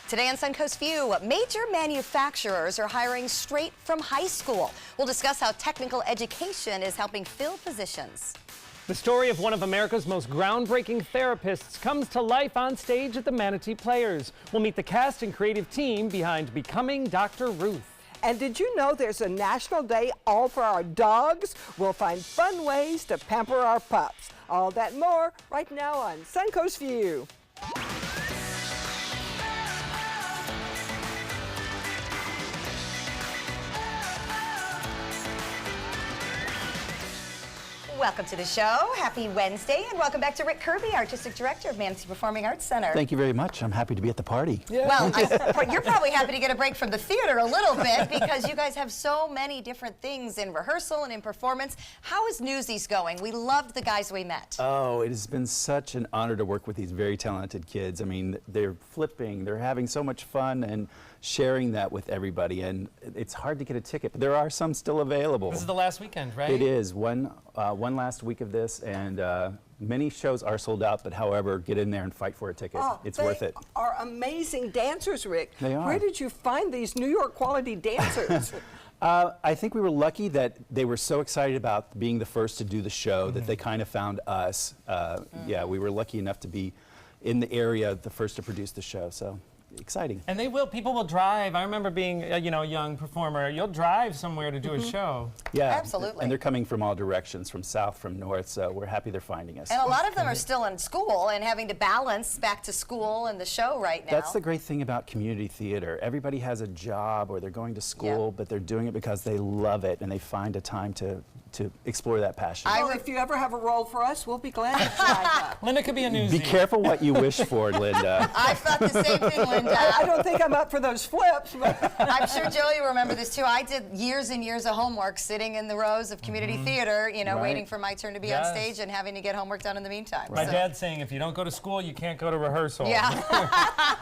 Today on Suncoast View, major manufacturers are hiring straight from high school. We'll discuss how technical education is helping fill positions. The story of one of America's most groundbreaking therapists comes to life on stage at the Manatee Players. We'll meet the cast and creative team behind Becoming Dr. Ruth. And did you know there's a national day all for our dogs? We'll find fun ways to pamper our pups. All that and more right now on Suncoast View. Welcome to the show. Happy Wednesday, and welcome back to Rick Kirby, Artistic Director of Manatee Performing Arts Center. Thank you very much. I'm happy to be at the party. Yeah. Well, you're probably happy to get a break from the theater a little bit because you guys have so many different things in rehearsal and in performance. How is Newsies going? We loved the guys we met. Oh, it has been such an honor to work with these very talented kids. I mean, they're flipping, they're having so much fun and sharing that with everybody, and it's hard to get a ticket, but there are some still available. This is the last weekend, right? It is. One last week of this, and many shows are sold out, but however, get in there and fight for a ticket. It's worth it. They are amazing dancers, Rick. They are. Where did you find these New York quality dancers? I think we were lucky that they were so excited about being the first to do the show that they kind of found us. Yeah, we were lucky enough to be in the area, the first to produce the show, so exciting. And people will drive. I remember being a young performer. You'll drive somewhere to do a show. Yeah, absolutely. And they're coming from all directions, from south, from north, so we're happy they're finding us. And a lot of them are still in school and having to balance back to school and the show right now. That's the great thing about community theater. Everybody has a job or they're going to school, but they're doing it because they love it and they find a time to explore that passion. Well, if you ever have a role for us, we'll be glad to try that. Linda could be a newsie. Be careful what you wish for, Linda. I thought the same thing, Linda. I don't think I'm up for those flips. But I'm sure Joey will remember this too. I did years and years of homework sitting in the rows of community theater, waiting for my turn to be on stage and having to get homework done in the meantime. My dad's saying if you don't go to school, you can't go to rehearsal. Yeah.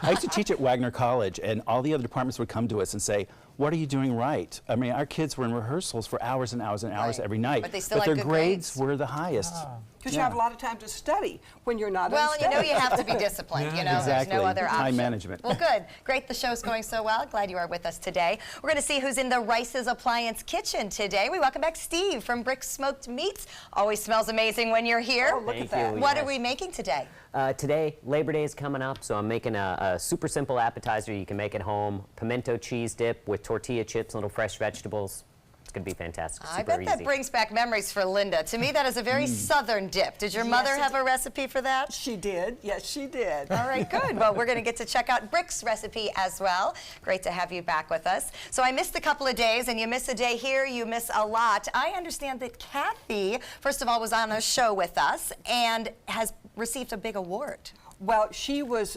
I used to teach at Wagner College, and all the other departments would come to us and say, what are you doing right? I mean, our kids were in rehearsals for hours and hours and hours every night. But they still their had good grades were the highest. Because you have a lot of time to study when you're not well, on stage. you have to be disciplined. Exactly. There's no other option. Time management. Well, good. Great. The show's going so well. Glad you are with us today. We're going to see who's in the Rice's Appliance Kitchen today. We welcome back Steve from Brick Smoked Meats. Always smells amazing when you're here. Oh, look at that. What are we making today? Today, Labor Day is coming up, so I'm making a super simple appetizer you can make at home. Pimento cheese dip with tortilla chips, little fresh vegetables. It's going to be fantastic. I bet that brings back memories for Linda. To me, that is a very southern dip. Did your mother have a recipe for that? She did. Yes, she did. All right, good. Well, we're going to get to check out Brick's recipe as well. Great to have you back with us. So I missed a couple of days, and you miss a day here, you miss a lot. I understand that Kathy, first of all, was on a show with us and has received a big award. Well, she was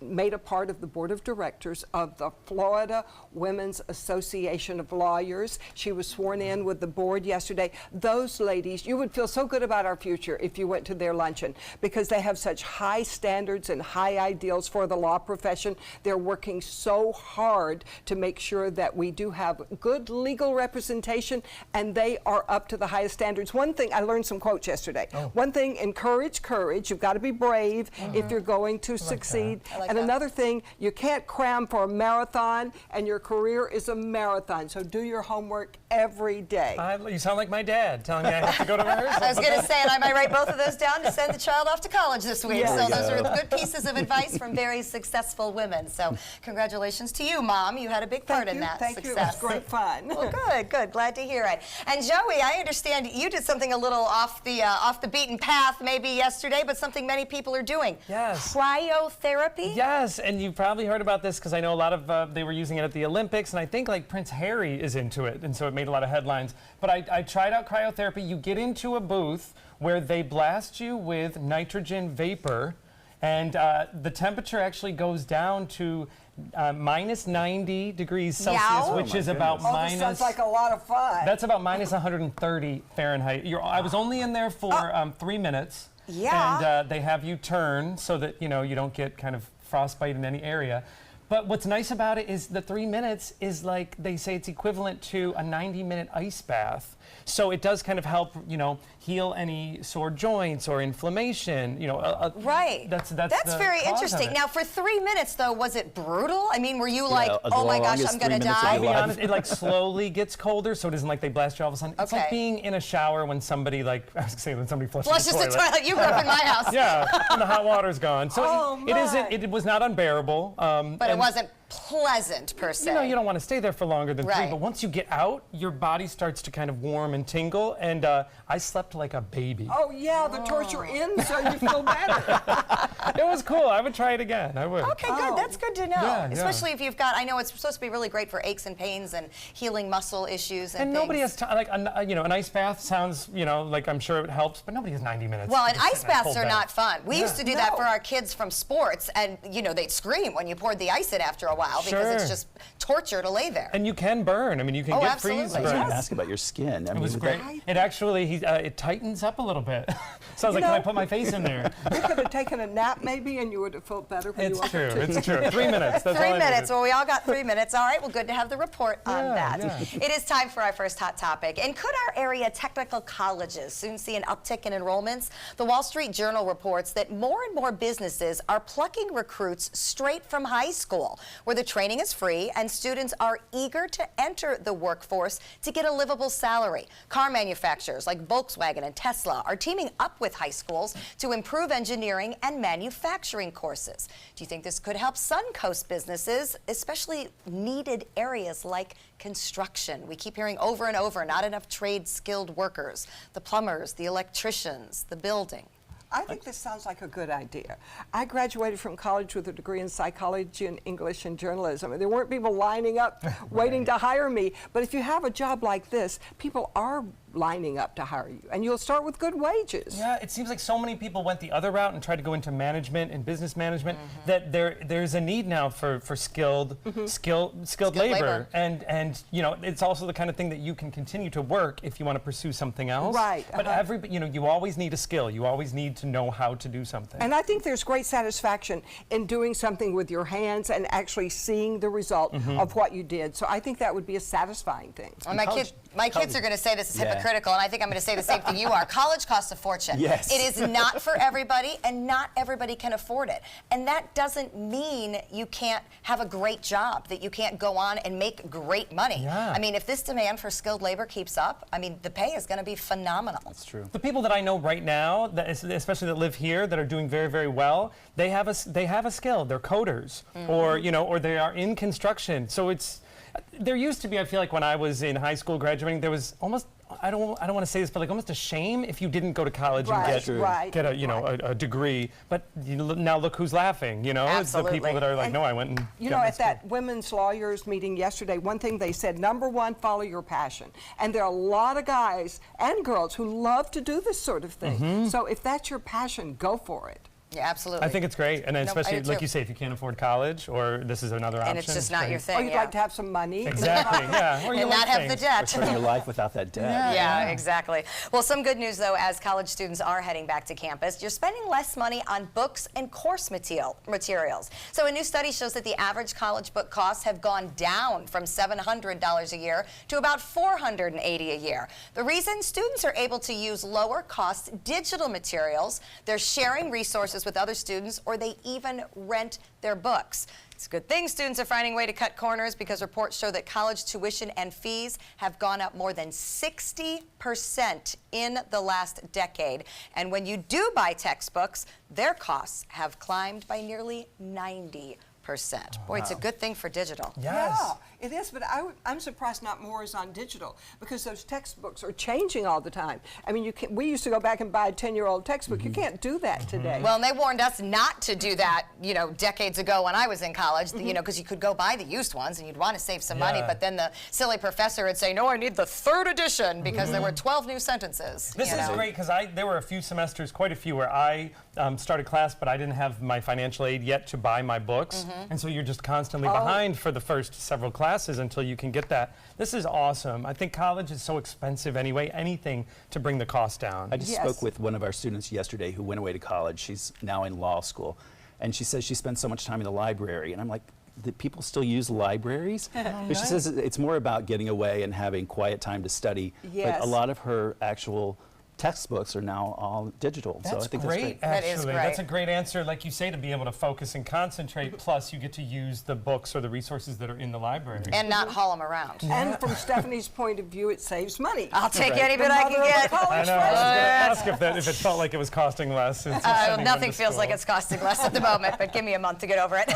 made a part of the board of directors of the Florida Women's Association of Lawyers. She was sworn in with the board yesterday. Those ladies, you would feel so good about our future if you went to their luncheon because they have such high standards and high ideals for the law profession. They're working so hard to make sure that we do have good legal representation, and they are up to the highest standards. One thing, I learned some quotes yesterday. One thing, encourage courage. You've got to be brave if you're going to succeed. And another thing, you can't cram for a marathon, and your career is a marathon. So do your homework every day. You sound like my dad telling me I have to go to rehearsal. I was going to say, and I might write both of those down to send the child off to college this week. Yes. So those are good pieces of advice from very successful women. So congratulations to you, Mom. You had a big part in that Thank success. you. It was great fun. Well, good, good. Glad to hear it. And Joey, I understand you did something a little off the beaten path maybe yesterday, but something many people are doing. Yes. Cryotherapy? Yes, and you've probably heard about this because I know a lot of they were using it at the Olympics, and I think like Prince Harry is into it, and so it made a lot of headlines. But I tried out cryotherapy. You get into a booth where they blast you with nitrogen vapor, and the temperature actually goes down to minus 90 degrees Celsius, which is about This sounds like a lot of fun. That's about minus 130 Fahrenheit. I was only in there for 3 minutes. Yeah. And they have you turn so that you don't get kind of frostbite in any area. But what's nice about it is the 3 minutes is like, they say it's equivalent to a 90-minute ice bath. So it does kind of help, heal any sore joints or inflammation. Right. That's That's the very cause of interesting. it. Now, for 3 minutes, though, was it brutal? I mean, were you like, the oh my gosh, longest I'm going to 3 minutes of die? I'll be life. honest, it like slowly gets colder, so it isn't like they blast you all of a sudden. It's like Okay. being in a shower when somebody I was gonna say when somebody flushes Flushes the the toilet. You grew up in my house. Yeah, when the hot water's gone. So Oh, it isn't. my. It was not unbearable. But it wasn't pleasant, per se. You don't want to stay there for longer than 3, Right. but once you get out, your body starts to kind of warm and tingle, and I slept like a baby. Oh, yeah, the torture ends so you feel better. It was cool. I would try it again. I would. Okay, good. That's good to know. Yeah, yeah. Especially if you've got, I know it's supposed to be really great for aches and pains and healing muscle issues and And nobody things. has time. Like an ice bath sounds, like I'm sure it helps, but nobody has 90 minutes. Well, to and just sit ice in a baths cold are bath. not fun. We used to do that No. for our kids from sports, and they'd scream when you poured the ice in after a while because it's Sure. just torture to lay there. And you can burn. I mean, you can Oh, get absolutely. freeze I was burn. going to ask about your skin. It was with great. that- It actually, it tightens up a little bit. So I was like, can I put my face in there? You could have taken a nap maybe and you would have felt better when It's you woke true. up. too. It's true. 3 minutes. That's all 3 I minutes. needed. Well, we all got 3 minutes. All right. Well, good to have the report on Yeah, that. yeah. It is time for our first hot topic. And could our area technical colleges soon see an uptick in enrollments? The Wall Street Journal reports that more and more businesses are plucking recruits straight from high school, where the training is free and students are eager to enter the workforce to get a livable salary. Car manufacturers like Volkswagen and Tesla are teaming up with high schools to improve engineering and manufacturing courses. Do you think this could help Suncoast businesses, especially needed areas like construction? We keep hearing over and over, not enough trade-skilled workers, the plumbers, the electricians, the building. I think this sounds like a good idea. I graduated from college with a degree in psychology and English and journalism. And there weren't people lining up waiting to hire me. But if you have a job like this, people are lining up to hire you. And you'll start with good wages. Yeah, it seems like so many people went the other route and tried to go into management and business management that there's a need now for skilled labor. labor. And it's also the kind of thing that you can continue to work if you want to pursue something else. Right, But you always need a skill. You always need to know how to do something. And I think there's great satisfaction in doing something with your hands and actually seeing the result of what you did. So I think that would be a satisfying thing. Well, my kids are going to say this is Yeah. hypocritical, and I think I'm going to say the same thing you are. College costs a fortune. Yes. It is not for everybody, and not everybody can afford it. And that doesn't mean you can't have a great job, that you can't go on and make great money. Yeah. I mean, if this demand for skilled labor keeps up, I mean, the pay is going to be phenomenal. That's true. The people that I know right now, especially that live here, that are doing very, very well, they have a skill. They're coders, or they are in construction. So there used to be, I feel like when I was in high school graduating, there was almost, I don't want to say this, but like almost a shame if you didn't go to college Right, and True. get a degree. But now look who's laughing. It's the people Absolutely. that are like, And, no, I went and You got know, my at school. that women's lawyers meeting yesterday, one thing they said, number one, follow your passion. And there are a lot of guys and girls who love to do this sort of thing. So if that's your passion, go for it. Yeah, absolutely. I think it's great, and I especially do like too. you say, if you can't afford college, or this is another option. And it's just not great. your Or thing. you'd yeah. like to have some money. Exactly. Yeah. Or you And like not have the things. debt. Starting your life without that debt. Yeah, exactly. Well, some good news, though, as college students are heading back to campus, you're spending less money on books and course materials. So a new study shows that the average college book costs have gone down from $700 a year to about $480 a year. The reason? Students are able to use lower-cost digital materials. They're sharing resources with other students, or they even rent their books. It's a good thing students are finding a way to cut corners, because reports show that college tuition and fees have gone up more than 60% in the last decade. And when you do buy textbooks, their costs have climbed by nearly 90%. Boy, it's a good thing for digital. Yes. Yeah, it is, but I'm surprised not more is on digital, because those textbooks are changing all the time. I mean, we used to go back and buy a 10-year-old textbook. You can't do that today. Well, and they warned us not to do that, decades ago when I was in college, because you could go buy the used ones and you'd want to save some money, Yeah. but then the silly professor would say, no, I need the 3rd edition, because there were 12 new sentences. This is great, because there were a few semesters, quite a few, where I started class, but I didn't have my financial aid yet to buy my books. And so you're just constantly behind for the first several classes until you can get that. This is awesome. I think college is so expensive anyway, anything to bring the cost down. I just Yes. spoke with one of our students yesterday who went away to college. She's now in law school. And she says she spends so much time in the library. And I'm like, that people still use libraries. But she says it's more about getting away and having quiet time to study. Yes. But a lot of her actual textbooks are now all digital. So That's I think great, that's great. That actually. is great. That's a great answer, like you say, to be able to focus and concentrate, plus you get to use the books or the resources that are in the library. And not haul them around. And from Stephanie's point of view, it saves money. I'll take Right. any bit The I mother can of the get. college I know, I was president. going to ask if it felt like it was costing less. Since you're sending them Nothing to feels like school. it's costing less at the moment, but give me a month to get over it.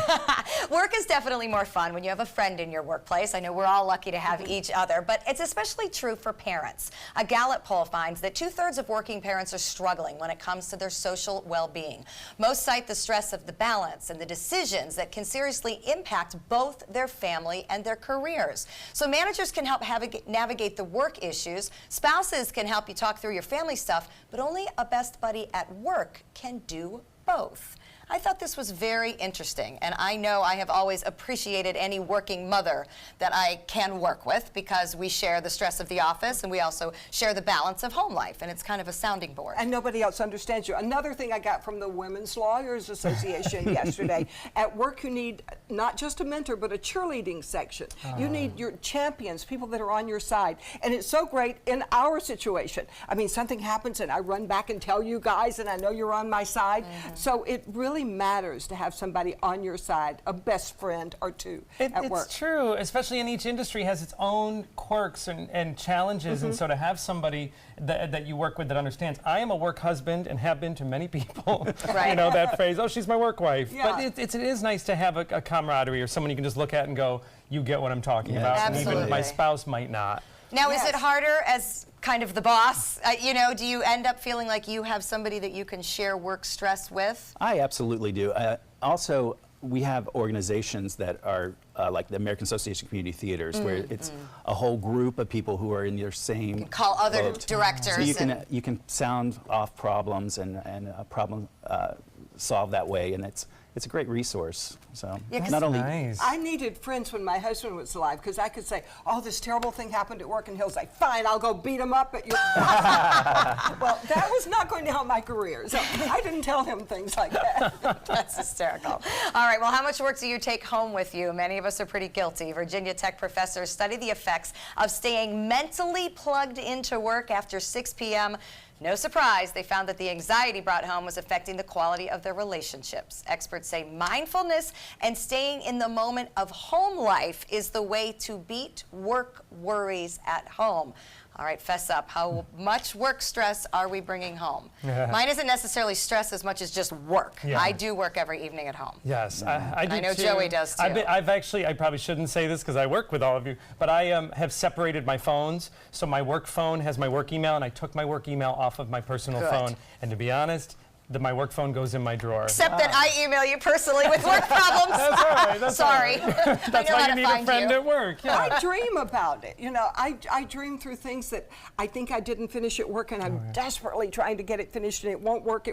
Work is definitely more fun when you have a friend in your workplace. I know we're all lucky to have each other, but it's especially true for parents. A Gallup poll finds that 2/3 of working parents are struggling when it comes to their social well-being. Most cite the stress of the balance and the decisions that can seriously impact both their family and their careers. So managers can help navigate the work issues. Spouses can help you talk through your family stuff, but only a best buddy at work can do both. I thought this was very interesting, and I know I have always appreciated any working mother that I can work with because we share the stress of the office and we also share the balance of home life, and it's kind of a sounding board. And nobody else understands you. Another thing I got from the Women's Lawyers Association yesterday, at work you need not just a mentor, but a cheerleading section. You need your champions, people that are on your side. And it's so great in our situation. I mean, something happens and I run back and tell you guys, and I know you're on my side. So it really matters to have somebody on your side, a best friend or two at work. It's true, especially in each industry has its own quirks and challenges, and so to have somebody that you work with that understands. I am a work husband and have been to many people. Right. You know that phrase, oh, she's my work wife. Yeah. But it is nice to have a camaraderie or someone you can just look at and go, you get what I'm talking Yeah. about. And Absolutely. even my spouse might not. Now, is Yes. it harder as kind of the boss? You know, do you end up feeling like you have somebody that you can share work stress with? I absolutely do. Also, we have organizations that are like the American Association of Community Theaters, where it's a whole group of people who are in your same Call other boat. directors. So and you can sound off problems and problem solve that way, and it's a great resource. So Yeah, 'cause not only Nice. I needed friends when my husband was alive because I could say, oh, this terrible thing happened at work, and he'll say, fine, I'll go beat him up at your Well, that was not going to help my career, so I didn't tell him things like that. That's hysterical. All right, well, how much work do you take home with you? Many of us are pretty guilty. Virginia Tech professors study the effects of staying mentally plugged into work after 6 p.m. No surprise, they found that the anxiety brought home was affecting the quality of their relationships. Experts say mindfulness and staying in the moment of home life is the way to beat work worries at home. All right, fess up. How much work stress are we bringing home? Mine isn't necessarily stress as much as just work. Yeah. I do work every evening at home. Yes, I do I know too. Joey does too. I've actually, I probably shouldn't say this because I work with all of you, but I have separated my phones. So my work phone has my work email, and I took my work email off of my personal Good. phone. And to be honest, my work phone goes in my drawer. Except that I email you personally with work problems. That's all right. That's Sorry. all right. That's why you need a friend at work. Yeah. I dream about it. You know, I dream through things that I think I didn't finish at work, and I'm desperately trying to get it finished, and it won't work.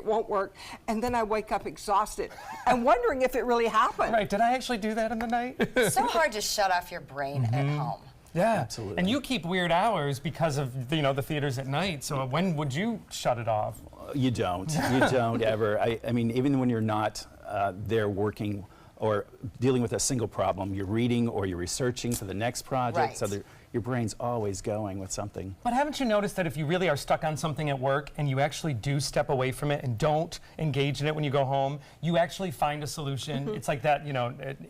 And then I wake up exhausted and wondering if it really happened. Right? Did I actually do that in the night? It's so hard to shut off your brain at home. Yeah, Absolutely. And you keep weird hours because of the theaters at night. So when would you shut it off? you don't. You don't ever. I mean, even when you're not there working or dealing with a single problem, you're reading or you're researching for the next project. Right. So your brain's always going with something. But haven't you noticed that if you really are stuck on something at work and you actually do step away from it and don't engage in it when you go home, you actually find a solution? It's like that,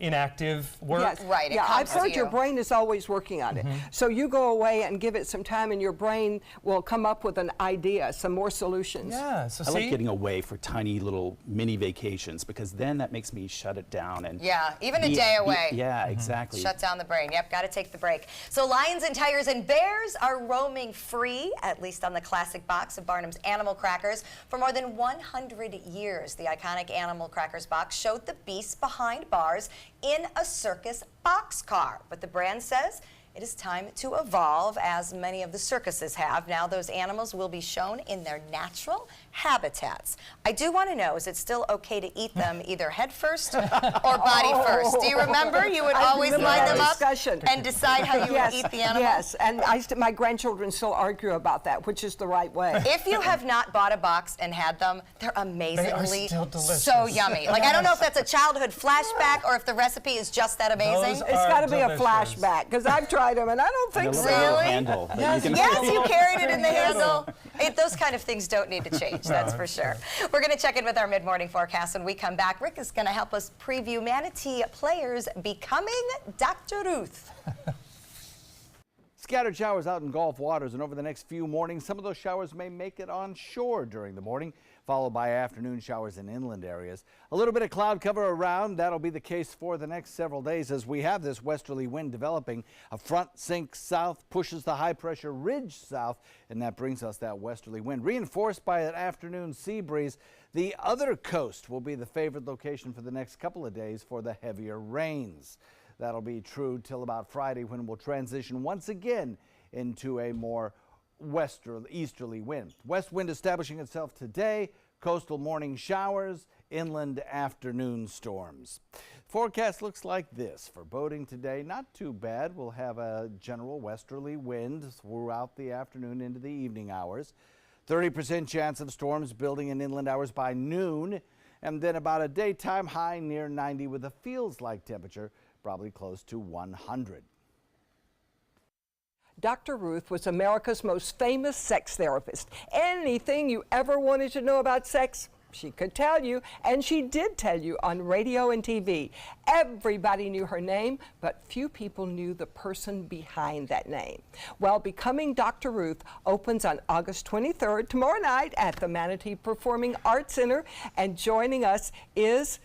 inactive work. Yes. Right, it Yeah, I've comes to heard your you. brain is always working on it. So you go away and give it some time, and your brain will come up with an idea, some more solutions. Yeah, so I see? like getting away for tiny little mini vacations because then that makes me shut it down and Yeah, even a day away. Yeah, exactly. Shut down the brain. Yep, got to take the break. So lions and tigers and bears are roaming free, at least on the classic box of Barnum's Animal Crackers. For more than 100 years, the iconic Animal Crackers box showed the beasts behind bars in a circus boxcar. But the brand says it is time to evolve, as many of the circuses have. Now those animals will be shown in their natural habitats. I do want to know, is it still okay to eat them either head first or body first? Do you remember? You would always line them up and decide how you would eat the animal? Yes, and my grandchildren still argue about that, which is the right way. If you have not bought a box and had them, they're amazingly still delicious. so yummy. Like, I don't know if that's a childhood flashback or if the recipe is just that amazing. Those It's got to be a delicious. flashback, because I've tried them, and I don't think And a so. little Really? handle that you can Yes, you carried it in the handle. Those kind of things don't need to change, that's for sure. We're going to check in with our mid-morning forecast when we come back. Rick is going to help us preview Manatee players becoming Dr. Ruth. Scattered showers out in Gulf waters, and over the next few mornings, some of those showers may make it on shore during the morning, followed by afternoon showers in inland areas. A little bit of cloud cover around. That'll be the case for the next several days as we have this westerly wind developing. A front sinks south, pushes the high pressure ridge south, and that brings us that westerly wind, reinforced by an afternoon sea breeze. The other coast will be the favored location for the next couple of days for the heavier rains. That'll be true till about Friday, when we'll transition once again into a more easterly wind. West wind establishing itself today, coastal morning showers, inland afternoon storms. Forecast looks like this for boating today. Not too bad. We'll have a general westerly wind throughout the afternoon into the evening hours. 30% chance of storms building in inland hours by noon, and then about a daytime high near 90 with a feels-like temperature probably close to 100. Dr. Ruth was America's most famous sex therapist. Anything you ever wanted to know about sex, she could tell you, and she did tell you on radio and TV. Everybody knew her name, but few people knew the person behind that name. Well, Becoming Dr. Ruth opens on August 23rd, tomorrow night, at the Manatee Performing Arts Center, and joining us is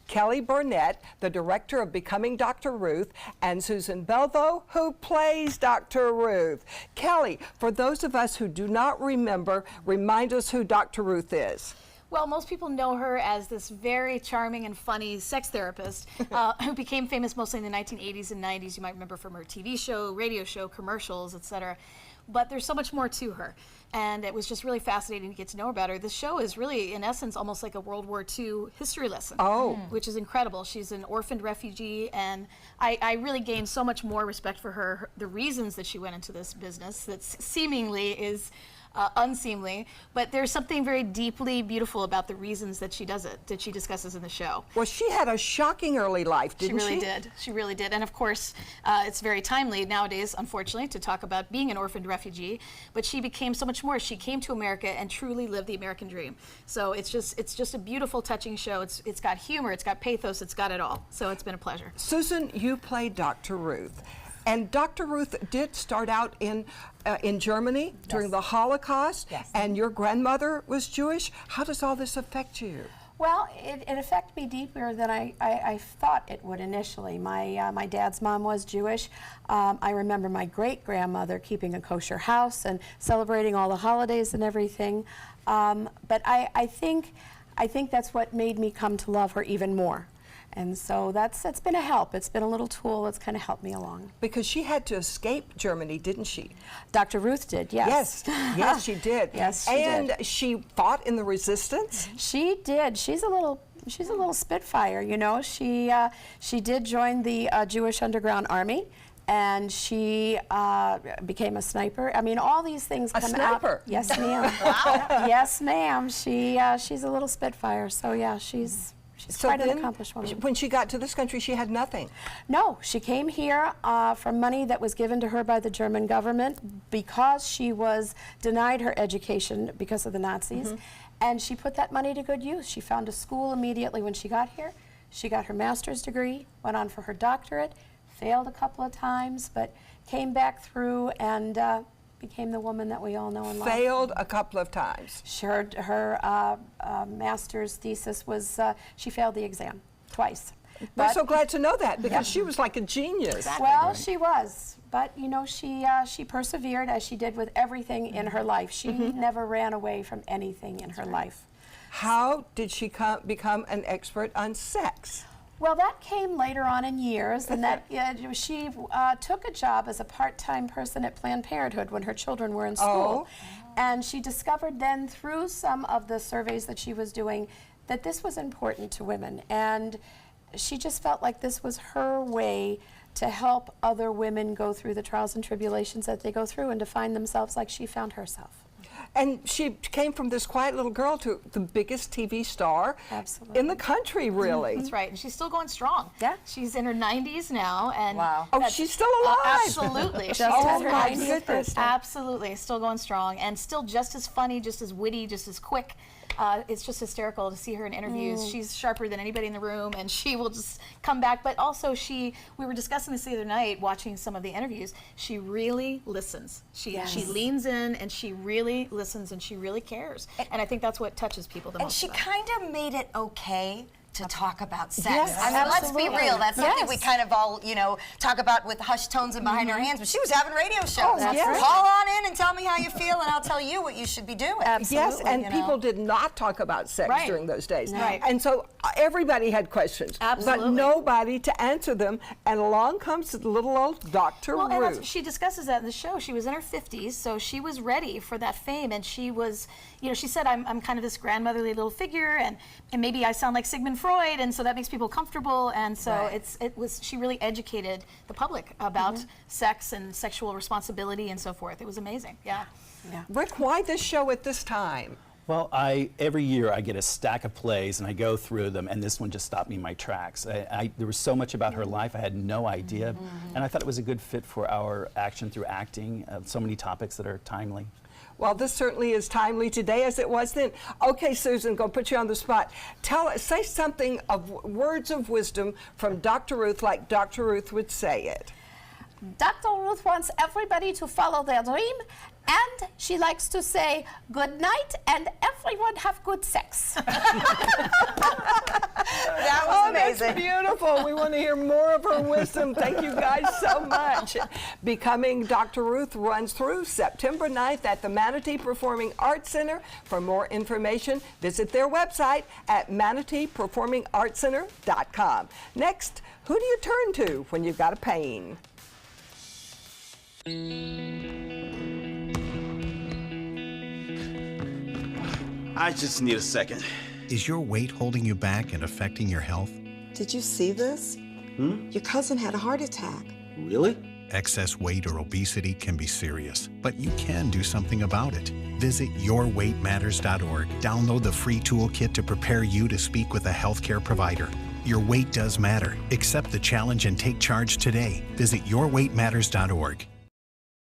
Kelly Burnett, the director of Becoming Dr. Ruth, and Susan Belvo, who plays Dr. Ruth. Kelly, for those of us who do not remember, remind us who Dr. Ruth is. Well, most people know her as this very charming and funny sex therapist who became famous mostly in the 1980s and 90s. You might remember from her TV show, radio show, commercials, etc. But there's so much more to her. And it was just really fascinating to get to know about her. This show is really, in essence, almost like a World War II history lesson, which is incredible. She's an orphaned refugee, and I really gained so much more respect for her, the reasons that she went into this business that seemingly is unseemly, but there's something very deeply beautiful about the reasons that she does it, that she discusses in the show. Well, she had a shocking early life, didn't she? She really did. She really did. And of course, it's very timely nowadays, unfortunately, to talk about being an orphaned refugee, but she became so much more. She came to America and truly lived the American dream. So it's just a beautiful, touching show. It's got humor, it's got pathos, it's got it all. So it's been a pleasure. Susan, you played Dr. Ruth. And Dr. Ruth did start out in Germany during the Holocaust, and your grandmother was Jewish. How does all this affect you? Well, it affected me deeper than I thought it would initially. My dad's mom was Jewish. I remember my great-grandmother keeping a kosher house and celebrating all the holidays and everything. But I think that's what made me come to love her even more. And so that's been a help. It's been a little tool that's kind of helped me along. Because she had to escape Germany, didn't she? Dr. Ruth did, yes. Yes, she did. Yes, she did. And she fought in the resistance? She did. She's a little spitfire, you know. She did join the Jewish Underground Army, and she became a sniper. I mean, all these things come out. A sniper? Yes, ma'am. Wow. Yes, ma'am. She's a little spitfire. So yeah, she's quite an accomplished woman. When she got to this country, she had nothing. No, she came here from money that was given to her by the German government because she was denied her education because of the Nazis, and she put that money to good use. She found a school immediately when she got here. She got her master's degree, went on for her doctorate, failed a couple of times, but came back through and became the woman that we all know and love. Failed a couple of times. Her master's thesis was, she failed the exam twice. We're so glad to know that, because she was like a genius. Well, she was, but you know, she persevered, as she did with everything in her life. She never ran away from anything in her life. How did she become an expert on sex? Well, that came later on in years, and that she took a job as a part-time person at Planned Parenthood when her children were in school. And she discovered then through some of the surveys that she was doing that this was important to women. And she just felt like this was her way to help other women go through the trials and tribulations that they go through and to find themselves like she found herself. And she came from this quiet little girl to the biggest TV star in the country, really. That's right, and she's still going strong. Yeah. She's in her 90s now, and Wow. Oh, she's still alive. Absolutely. Just She's had oh her my 90th goodness. birthday. absolutely still going strong, and still just as funny, just as witty, just as quick. It's just hysterical to see her in interviews. She's sharper than anybody in the room, and she will just come back. But also, we were discussing this the other night, watching some of the interviews. She really listens. She leans in, and she really listens, and she really cares. And I think that's what touches people the And most. she about her. kind of made it okay to talk about sex. Yes, I mean, let's be absolutely. real. That's something Yes. we kind of all, talk about with hushed tones and behind our hands. But she was having radio shows. Oh, that's right. Call on in and tell me how you feel, and I'll tell you what you should be doing. Yes, and you people know. did not talk about sex Right. during those days. Right. And so everybody had questions, Absolutely. but nobody to answer them. And along comes the little old Dr. Well, and Ruth. she discusses that in the show. She was in her 50s, so she was ready for that fame, and she was, she said, I'm kind of this grandmotherly little figure, and maybe I sound like Sigmund Freud, and so that makes people comfortable, and so she really educated the public about sex and sexual responsibility and so forth. It was amazing. Yeah. Rick, why this show at this time? Well, every year I get a stack of plays and I go through them, and this one just stopped me in my tracks. There was so much about her life I had no idea, and I thought it was a good fit for our Action Through Acting. So many topics that are timely. Well, this certainly is timely today as it was then. Okay, Susan, go put you on the spot. Say something of words of wisdom from Dr. Ruth like Dr. Ruth would say it. Dr. Ruth wants everybody to follow their dream, and she likes to say good night and everyone have good sex. That was amazing. That's beautiful. We want to hear more of her wisdom. Thank you guys so much. Becoming Dr. Ruth runs through September 9th at the Manatee Performing Arts Center. For more information, visit their website at manateeperformingartscenter.com. Next, who do you turn to when you've got a pain? I just need a second. Is your weight holding you back and affecting your health? Did you see this? Your cousin had a heart attack. Really? Excess weight or obesity can be serious, but you can do something about it. Visit yourweightmatters.org. Download the free toolkit to prepare you to speak with a healthcare provider. Your weight does matter. Accept the challenge and take charge today. Visit yourweightmatters.org.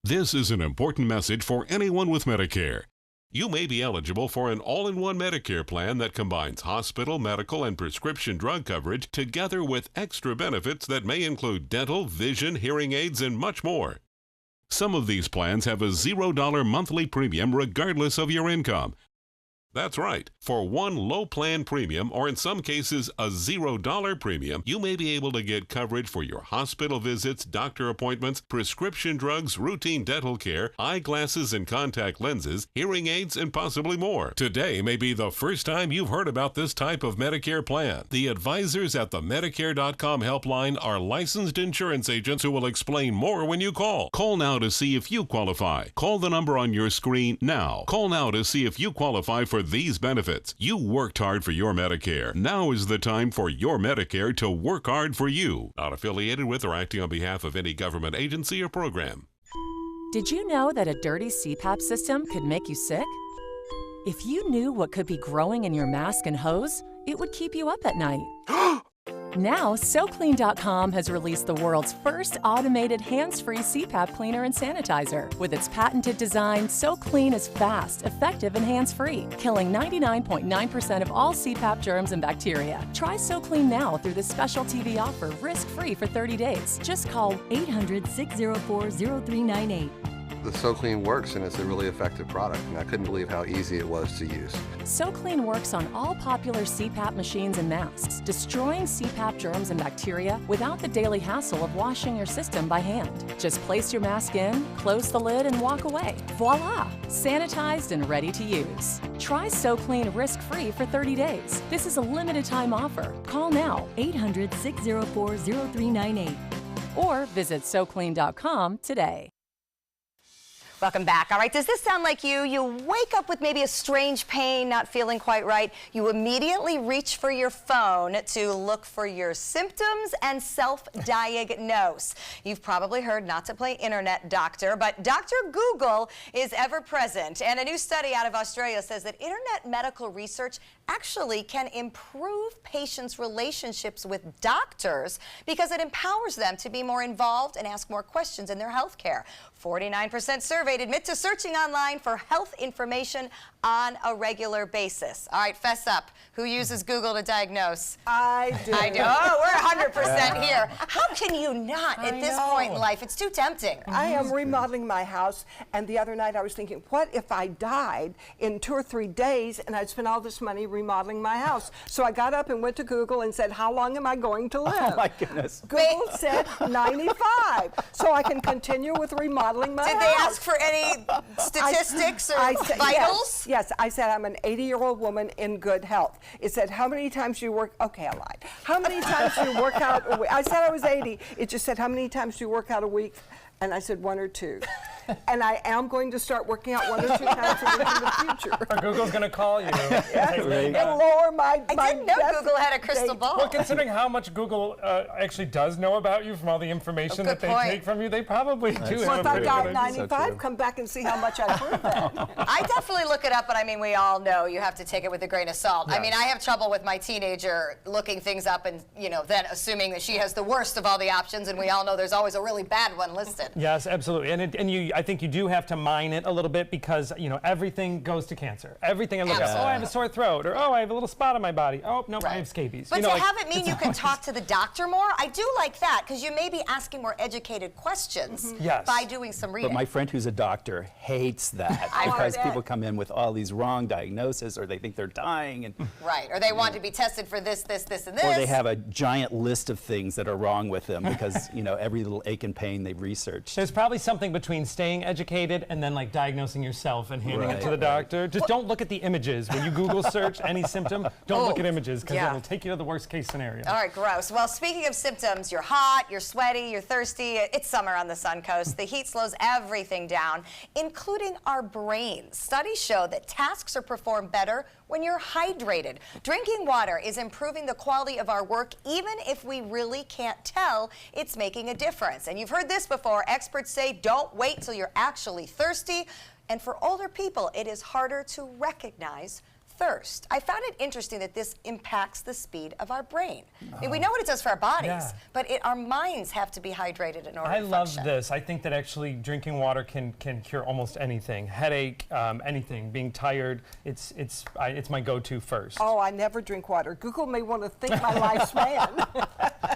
This is an important message for anyone with Medicare. You may be eligible for an all-in-one Medicare plan that combines hospital, medical, and prescription drug coverage together with extra benefits that may include dental, vision, hearing aids, and much more. Some of these plans have a $0 monthly premium regardless of your income. That's right. For one low plan premium, or in some cases a $0 premium, you may be able to get coverage for your hospital visits, doctor appointments, prescription drugs, routine dental care, eyeglasses and contact lenses, hearing aids, and possibly more. Today may be the first time you've heard about this type of Medicare plan. The advisors at the Medicare.com helpline are licensed insurance agents who will explain more when you call. Call now to see if you qualify. Call the number on your screen now. Call now to see if you qualify for these benefits. You worked hard for your Medicare. Now is the time for your Medicare to work hard for you. Not affiliated with or acting on behalf of any government agency or program. Did you know that a dirty CPAP system could make you sick? If you knew what could be growing in your mask and hose, it would keep you up at night. Now, SoClean.com has released the world's first automated hands-free CPAP cleaner and sanitizer. With its patented design, SoClean is fast, effective, and hands-free, killing 99.9% of all CPAP germs and bacteria. Try SoClean now through this special TV offer, risk-free for 30 days. Just call 800-604-0398. The SoClean works, and it's a really effective product, and I couldn't believe how easy it was to use. SoClean works on all popular CPAP machines and masks, destroying CPAP germs and bacteria without the daily hassle of washing your system by hand. Just place your mask in, close the lid, and walk away. Voila! Sanitized and ready to use. Try SoClean risk-free for 30 days. This is a limited-time offer. Call now, 800-604-0398, or visit SoClean.com today. Welcome back. All right, does this sound like you? You wake up with maybe a strange pain, not feeling quite right. You immediately reach for your phone to look for your symptoms and self-diagnose. You've probably heard not to play internet doctor, but Dr. Google is ever present. And a new study out of Australia says that internet medical research actually can improve patients' relationships with doctors because it empowers them to be more involved and ask more questions in their health care. 49% surveyed admit to searching online for health information on a regular basis. All right, fess up. Who uses Google to diagnose? I do. I do. Oh, we're 100% here. How can you not at this point in life? It's too tempting. I am remodeling my house, and the other night I was thinking, what if I died in 2 or 3 days and I'd spent all this money remodeling my house? So I got up and went to Google and said, how long am I going to live? Oh my goodness. Google said 95, so I can continue with remodeling my house. Did they ask for any statistics or vitals? Yes, I said I'm an 80-year-old woman in good health. It said how many times do you work, okay, I lied. How many times do you work out a week? I said I was 80. It just said how many times do you work out a week? And I said 1 or 2. And I am going to start working out 1 or 2 times a week in the future. Or Google's going to call you. And lower my I didn't know Google had a crystal ball. Well, considering how much Google actually does know about you from all the information that they take from you, they probably do Well, have if I die good at 95, come back and see how much I proved that. I definitely look it up, but I mean, we all know you have to take it with a grain of salt. Yes. I mean, I have trouble with my teenager looking things up and, you know, then assuming that she has the worst of all the options, and we all know there's always a really bad one listed. Yes, absolutely. And I think you do have to mine it a little bit because, you know, everything goes to cancer. Everything I look up, oh, I have a sore throat, or oh, I have a little spot on my body. Oh, no, I have scabies. But you know, to like, have it mean you can talk to the doctor more, I do like that, because you may be asking more educated questions by doing some reading. But my friend who's a doctor hates that because people come in with all these wrong diagnoses, or they think they're dying. And right, or they want to be tested for this, this, this, and this. Or they have a giant list of things that are wrong with them because, you know, every little ache and pain they've researched. There's probably something between staying educated and then like diagnosing yourself and handing it to the doctor. Just don't look at the images. When you Google search any symptom, don't look at images because it'll take you to the worst case scenario. All right, gross. Well, speaking of symptoms, you're hot, you're sweaty, you're thirsty. It's summer on the Suncoast. The heat slows everything down, including our brains. Studies show that tasks are performed better when you're hydrated. Drinking water is improving the quality of our work, even if we really can't tell it's making a difference. And you've heard this before. Experts say don't wait till you're actually thirsty. And for older people, it is harder to recognize thirst. I found it interesting that this impacts the speed of our brain. I mean, we know what it does for our bodies, but our minds have to be hydrated in order to function. I love this. I think that actually drinking water can cure almost anything. Headache, anything. Being tired, it's my go-to first. Oh, I never drink water. Google may want to think my lifespan.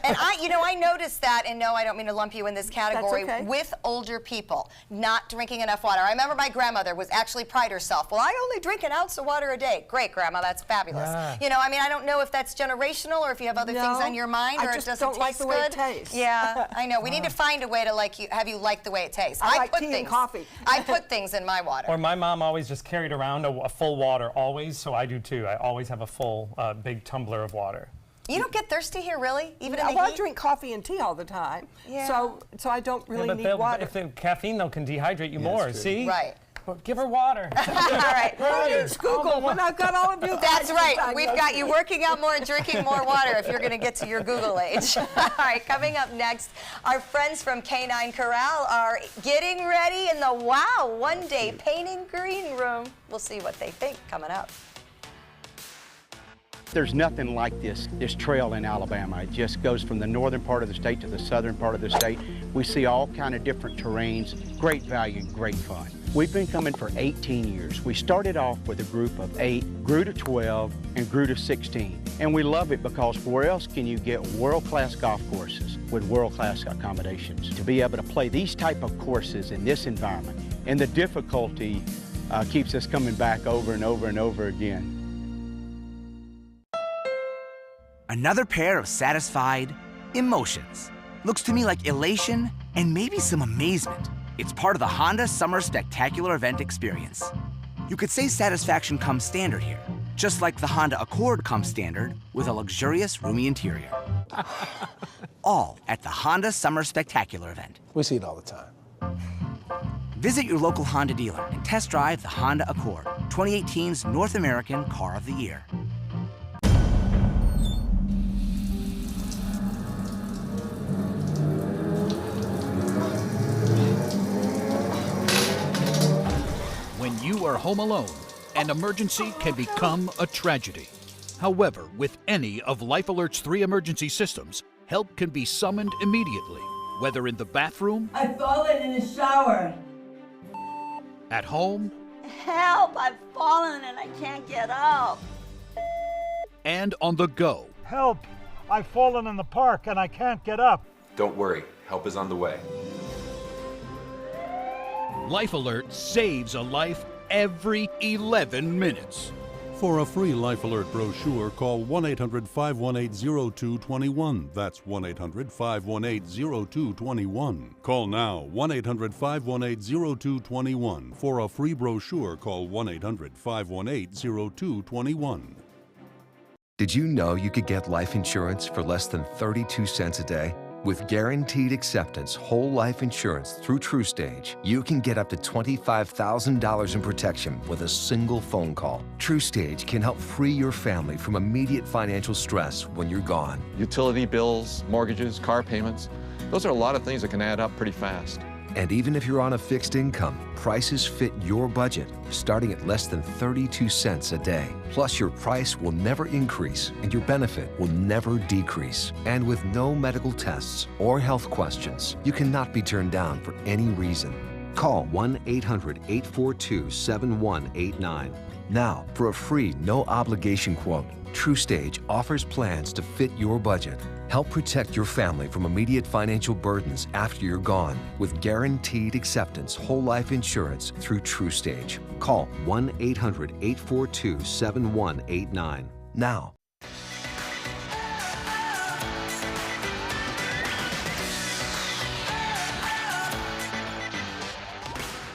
And I noticed that, and no, I don't mean to lump you in this category, with older people not drinking enough water. I remember my grandmother was actually pride herself. Well, I only drink an ounce of water a day. Great, Grandma, that's fabulous. Yeah. You know, I mean, I don't know if that's generational or if you have other things on your mind or it doesn't don't like taste the good. way it tastes. Yeah, I know. We need to find a way to have you like the way it tastes. I like put tea things, and coffee. I put things in my water. Or my mom always just carried around a full water always, so I do too. I always have a full big tumbler of water. You don't get thirsty here, really? Even in the I heat? drink coffee and tea all the time, so I don't really need water. If the caffeine, though, can dehydrate you more, see? Right. Well, give her water. All right. It's Google when I've got all of you. That's right. We've got you working out more and drinking more water if you're going to get to your Google age. All right, coming up next, our friends from Canine Corral are getting ready in the Wow One Day Painting Green Room. We'll see what they think coming up. There's nothing like this trail in Alabama. It just goes from the northern part of the state to the southern part of the state. We see all kind of different terrains, great value, great fun. We've been coming for 18 years. We started off with a group of 8, grew to 12, and grew to 16. And we love it because where else can you get world-class golf courses with world-class accommodations? To be able to play these type of courses in this environment, and the difficulty keeps us coming back over and over and over again. Another pair of satisfied emotions. Looks to me like elation and maybe some amazement. It's part of the Honda Summer Spectacular event experience. You could say satisfaction comes standard here, just like the Honda Accord comes standard with a luxurious, roomy interior. All at the Honda Summer Spectacular event. We see it all the time. Visit your local Honda dealer and test drive the Honda Accord, 2018's North American Car of the Year. When you are home alone, an emergency can become a tragedy. However, with any of Life Alert's 3 emergency systems, help can be summoned immediately, whether in the bathroom, I've fallen in the shower. at home, Help! I've fallen and I can't get up. and on the go. Help! I've fallen in the park and I can't get up. Don't worry, help is on the way. Life Alert saves a life every 11 minutes. For a free Life Alert brochure, call 1-800-518-0221. That's 1-800-518-0221. Call now, 1-800-518-0221. For a free brochure, call 1-800-518-0221. Did you know you could get life insurance for less than 32 cents a day? With Guaranteed Acceptance whole life insurance through TrueStage, you can get up to $25,000 in protection with a single phone call. TrueStage can help free your family from immediate financial stress when you're gone. Utility bills, mortgages, car payments, those are a lot of things that can add up pretty fast. And even if you're on a fixed income, prices fit your budget, starting at less than 32 cents a day. Plus, your price will never increase and your benefit will never decrease. And with no medical tests or health questions, you cannot be turned down for any reason. Call 1-800-842-7189. Now, for a free, no-obligation quote, TrueStage offers plans to fit your budget. Help protect your family from immediate financial burdens after you're gone with Guaranteed Acceptance whole life insurance through TrueStage. Call 1-800-842-7189 now.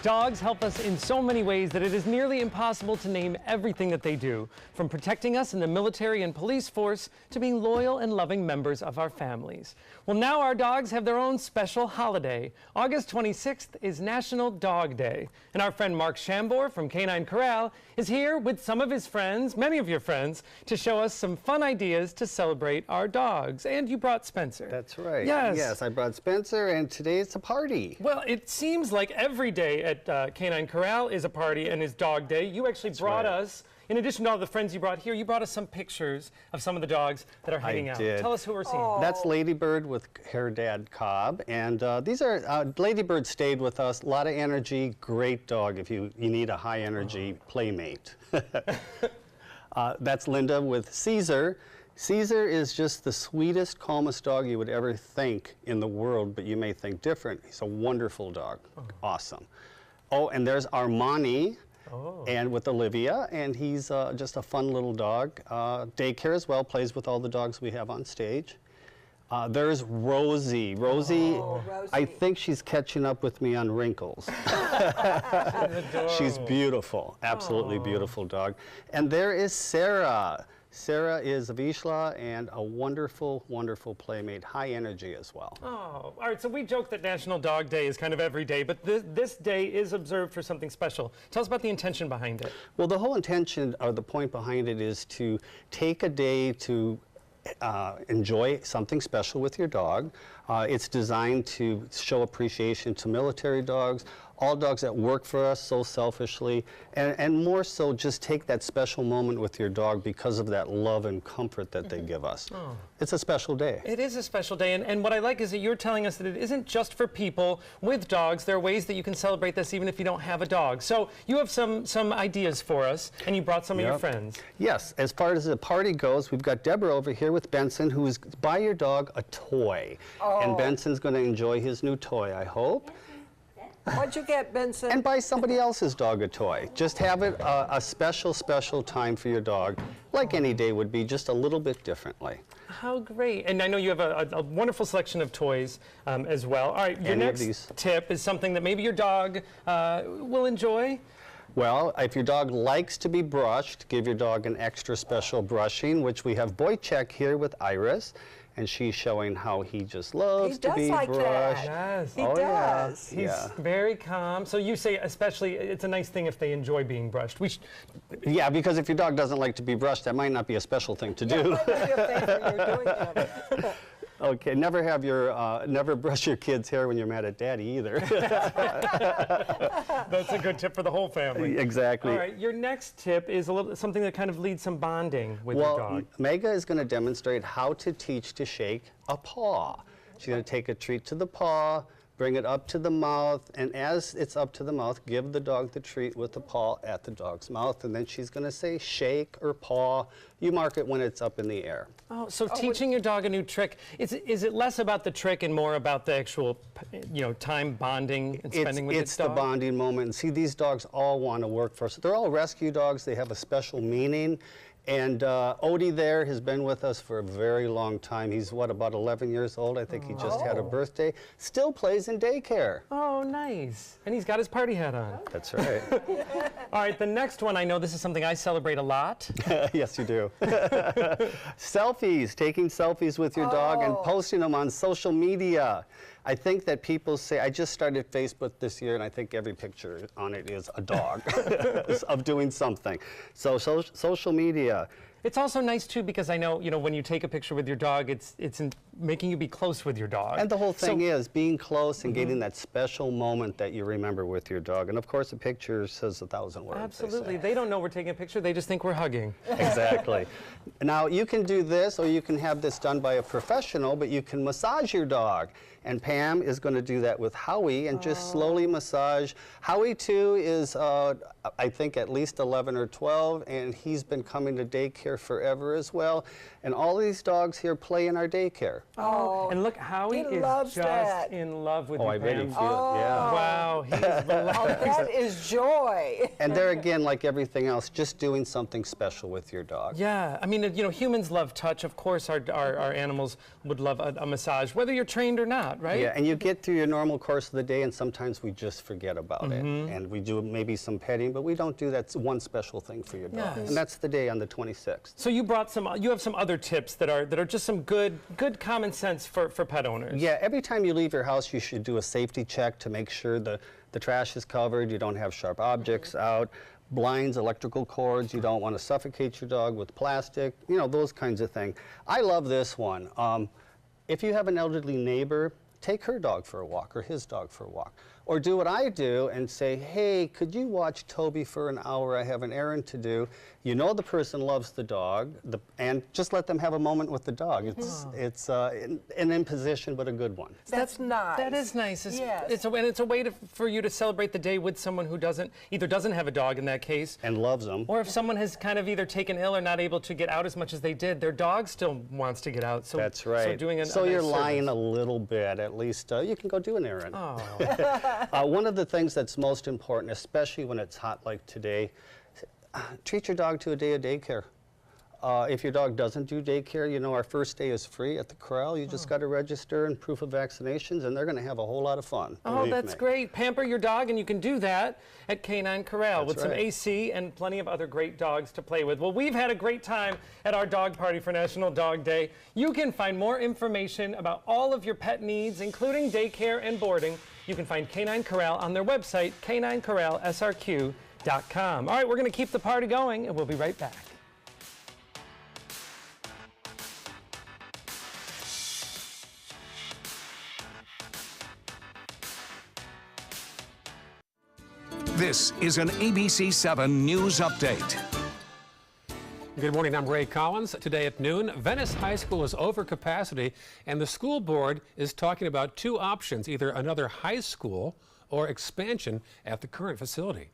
Dogs help us in so many ways that it is nearly impossible to name everything that they do, from protecting us in the military and police force to being loyal and loving members of our families. Well, now our dogs have their own special holiday. August 26th is National Dog Day, and our friend Mark Shambor from Canine Corral is here with some of his friends, many of your friends, to show us some fun ideas to celebrate our dogs. And you brought Spencer. That's right. Yes. Yes, I brought Spencer, and today it's a party. Well, it seems like every day at Canine Corral is a party and is Dog Day. You actually brought us, in addition to all the friends you brought here, you brought us some pictures of some of the dogs that are hanging out. Did. Tell us who we're seeing. That's Ladybird with her dad, Cobb. And these are, Ladybird stayed with us. A lot of energy, great dog if you need a high energy playmate. That's Linda with Caesar. Caesar is just the sweetest, calmest dog you would ever think in the world, but you may think different. He's a wonderful dog. Awesome. Oh, and there's Armani. And with Olivia, and he's just a fun little dog. Daycare as well, plays with all the dogs we have on stage. There's Rosie. Rosie, I think she's catching up with me on wrinkles. She's beautiful, absolutely beautiful dog. And there is Sarah. Sarah is a Vizsla and a wonderful, wonderful playmate, high energy as well. Oh, all right, so we joke that National Dog Day is kind of every day, but this day is observed for something special. Tell us about the intention behind it. Well, the whole intention, or the point behind it, is to take a day to enjoy something special with your dog. It's designed to show appreciation to military dogs, all dogs that work for us so selfishly, and more so just take that special moment with your dog because of that love and comfort that they give us. It's a special day. It is a special day, and what I like is that you're telling us that it isn't just for people with dogs. There are ways that you can celebrate this even if you don't have a dog. So you have some ideas for us, and you brought some of your friends. Yes, as far as the party goes, we've got Deborah over here with Benson, who is buy your dog a toy. And Benson's going to enjoy his new toy, I hope. What'd you get, Benson? And buy somebody else's dog a toy. Just have it a special, special time for your dog, like any day would be, just a little bit differently. How great. And I know you have a wonderful selection of toys as well. All right, your next tip is something that maybe your dog will enjoy. Well, if your dog likes to be brushed, give your dog an extra special brushing, which we have Boychek here with Iris. and she's showing how he just loves to does be like that. brushed. Yes. He Oh, yeah. does. He's Yeah. very calm. So you say especially, it's a nice thing if they enjoy being brushed. Yeah, because if your dog doesn't like to be brushed, that might not be a special thing to do. Might not be a favor you're doing him. Okay, never brush your kid's hair when you're mad at daddy either. That's a good tip for the whole family. Exactly. All right, your next tip is something that kind of leads some bonding with your dog. Mega is going to demonstrate how to teach to shake a paw. She's going to take a treat to the paw, bring it up to the mouth, and as it's up to the mouth, give the dog the treat with the paw at the dog's mouth, and then she's going to say shake or paw. You mark it when it's up in the air. Oh, so teaching your dog a new trick, is it less about the trick and more about the actual, time bonding and spending with It's the dog? the bonding moment. And see, these dogs all want to work for us. They're all rescue dogs. They have a special meaning. And Odie there has been with us for a very long time. He's, about 11 years old? I think he just had a birthday. Still plays in daycare. Oh, nice. And he's got his party hat on. That's right. All right, the next one, I know this is something I celebrate a lot. Yes, you do. Selfies, taking selfies with your dog and posting them on social media. I think that people say, I just started Facebook this year, and I think every picture on it is a dog of doing something. So social media. It's also nice too because I know, when you take a picture with your dog, it's making you be close with your dog. And the whole thing is being close and getting that special moment that you remember with your dog. And of course, a picture says 1,000 words. Absolutely. They don't know we're taking a picture. They just think we're hugging. Exactly. Now, you can do this, or you can have this done by a professional, but you can massage your dog. And Pam is going to do that with Howie and just slowly massage. Howie, too, is, I think, at least 11 or 12, and he's been coming to daycare forever as well. And all these dogs here play in our daycare. Oh, and look, Howie is just in love with you, I bet he Pam. feels it, yeah. Wow, he's relaxed. Oh, that is joy. And there again, like everything else, just doing something special with your dog. Yeah, I mean, humans love touch. Of course, our animals would love a massage, whether you're trained or not, right? Yeah, and you get through your normal course of the day, and sometimes we just forget about it. And we do maybe some petting, but we don't do that one special thing for your dog. Yes. And that's the day on the 26th. So you have some other tips that are just some good common sense for pet owners. Yeah, every time you leave your house, you should do a safety check to make sure the trash is covered, you don't have sharp objects out, blinds, electrical cords, you don't want to suffocate your dog with plastic, those kinds of things. I love this one. If you have an elderly neighbor, take her dog for a walk or his dog for a walk. Or do what I do and say, hey, could you watch Toby for an hour? I have an errand to do. You know the person loves the dog, and just let them have a moment with the dog. It's an imposition, but a good one. That's nice. That is nice. Yes. It's a way for you to celebrate the day with someone who either doesn't have a dog in that case. And loves them. Or if someone has kind of either taken ill or not able to get out as much as they did, their dog still wants to get out. So that's right. So doing so a you're nice lying service. a little bit. At least you can go do an errand. Oh. One of the things that's most important, especially when it's hot like today, treat your dog to a day of daycare. If your dog doesn't do daycare, our first day is free at the corral. You just got to register and proof of vaccinations, and they're going to have a whole lot of fun. Oh, that's great. Pamper your dog, and you can do that at Canine Corral with some AC and plenty of other great dogs to play with. Well, we've had a great time at our dog party for National Dog Day. You can find more information about all of your pet needs, including daycare and boarding. You can find Canine Corral on their website, caninecorralsrq.com. All right, we're going to keep the party going, and we'll be right back. This is an ABC 7 News Update. Good morning, I'm Ray Collins. Today at noon, Venice High School is over capacity, and the school board is talking about two options, either another high school or expansion at the current facility.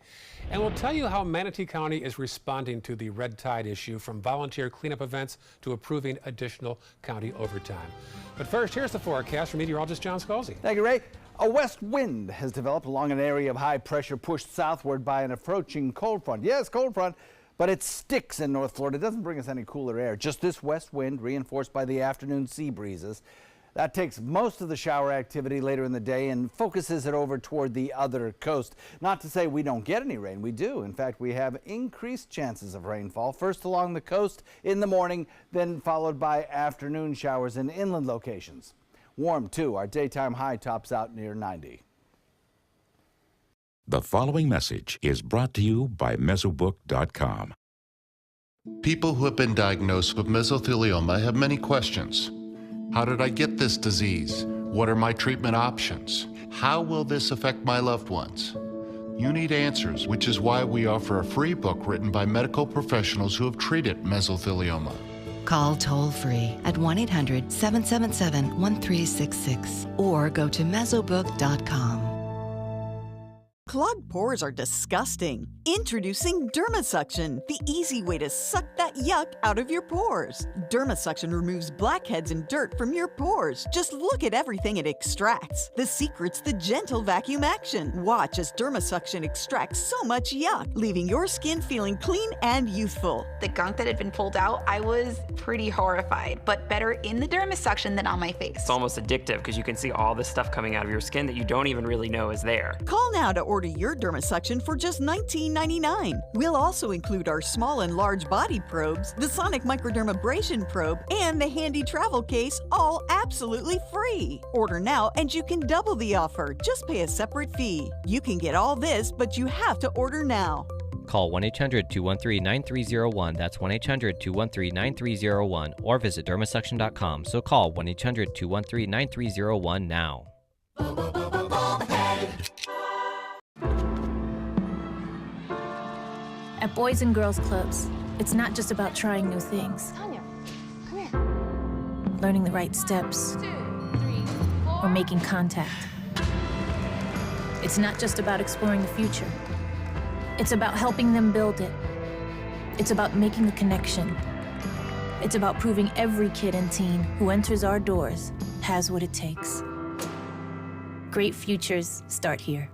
And we'll tell you how Manatee County is responding to the red tide issue, from volunteer cleanup events to approving additional county overtime. But first, here's the forecast from meteorologist John Scalzi. Thank you, Ray. A west wind has developed along an area of high pressure pushed southward by an approaching cold front. Yes, cold front, but it sticks in North Florida. It doesn't bring us any cooler air. Just this west wind, reinforced by the afternoon sea breezes. That takes most of the shower activity later in the day and focuses it over toward the other coast. Not to say we don't get any rain, we do. In fact, we have increased chances of rainfall, first along the coast in the morning, then followed by afternoon showers in inland locations. Warm too, our daytime high tops out near 90. The following message is brought to you by Mesobook.com. People who have been diagnosed with mesothelioma have many questions. How did I get this disease? What are my treatment options? How will this affect my loved ones? You need answers, which is why we offer a free book written by medical professionals who have treated mesothelioma. Call toll-free at 1-800-777-1366 or go to mesobook.com. Clogged pores are disgusting. Introducing Dermasuction, the easy way to suck that yuck out of your pores. Dermasuction removes blackheads and dirt from your pores. Just look at everything it extracts. The secret's the gentle vacuum action. Watch as Dermasuction extracts so much yuck, leaving your skin feeling clean and youthful. The gunk that had been pulled out, I was pretty horrified, but better in the Dermasuction than on my face. It's almost addictive because you can see all this stuff coming out of your skin that you don't even really know is there. Call now to order your Dermasuction for just $19.99. We'll also include our small and large body probes, the Sonic Microdermabrasion probe, and the handy travel case, all absolutely free. Order now and you can double the offer. Just pay a separate fee. You can get all this, but you have to order now. Call 1-800-213-9301. That's 1-800-213-9301. Or visit dermasuction.com. So call 1-800-213-9301 now. At Boys and Girls Clubs, it's not just about trying new things. Tanya, come here. Learning the right steps. 2, 3, 4. Or making contact. It's not just about exploring the future. It's about helping them build it. It's about making the connection. It's about proving every kid and teen who enters our doors has what it takes. Great futures start here.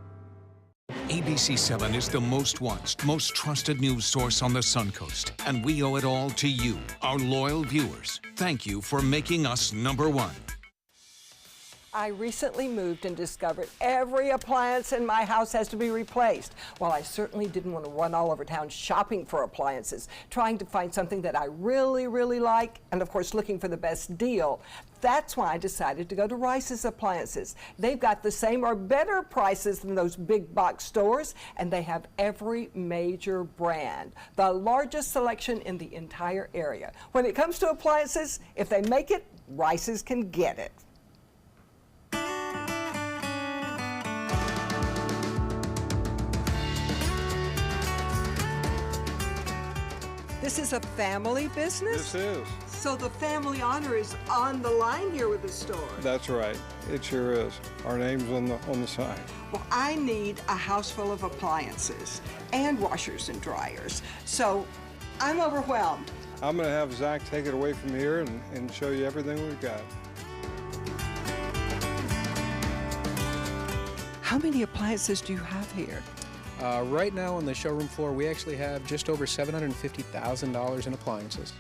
ABC 7 is the most watched, most trusted news source on the Suncoast, and we owe it all to you, our loyal viewers. Thank you for making us #1. I recently moved and discovered every appliance in my house has to be replaced. Well, I certainly didn't want to run all over town shopping for appliances, trying to find something that I really, really like, and of course looking for the best deal. That's why I decided to go to Rice's Appliances. They've got the same or better prices than those big box stores, and they have every major brand, the largest selection in the entire area. When it comes to appliances, if they make it, Rice's can get it. This is a family business? This is. So the family honor is on the line here with the store. That's right. It sure is. Our name's on the sign. Well, I need a house full of appliances and washers and dryers. So I'm overwhelmed. I'm going to have Zach take it away from here and show you everything we've got. How many appliances do you have here? Right now on the showroom floor, we actually have just over $750,000 in appliances.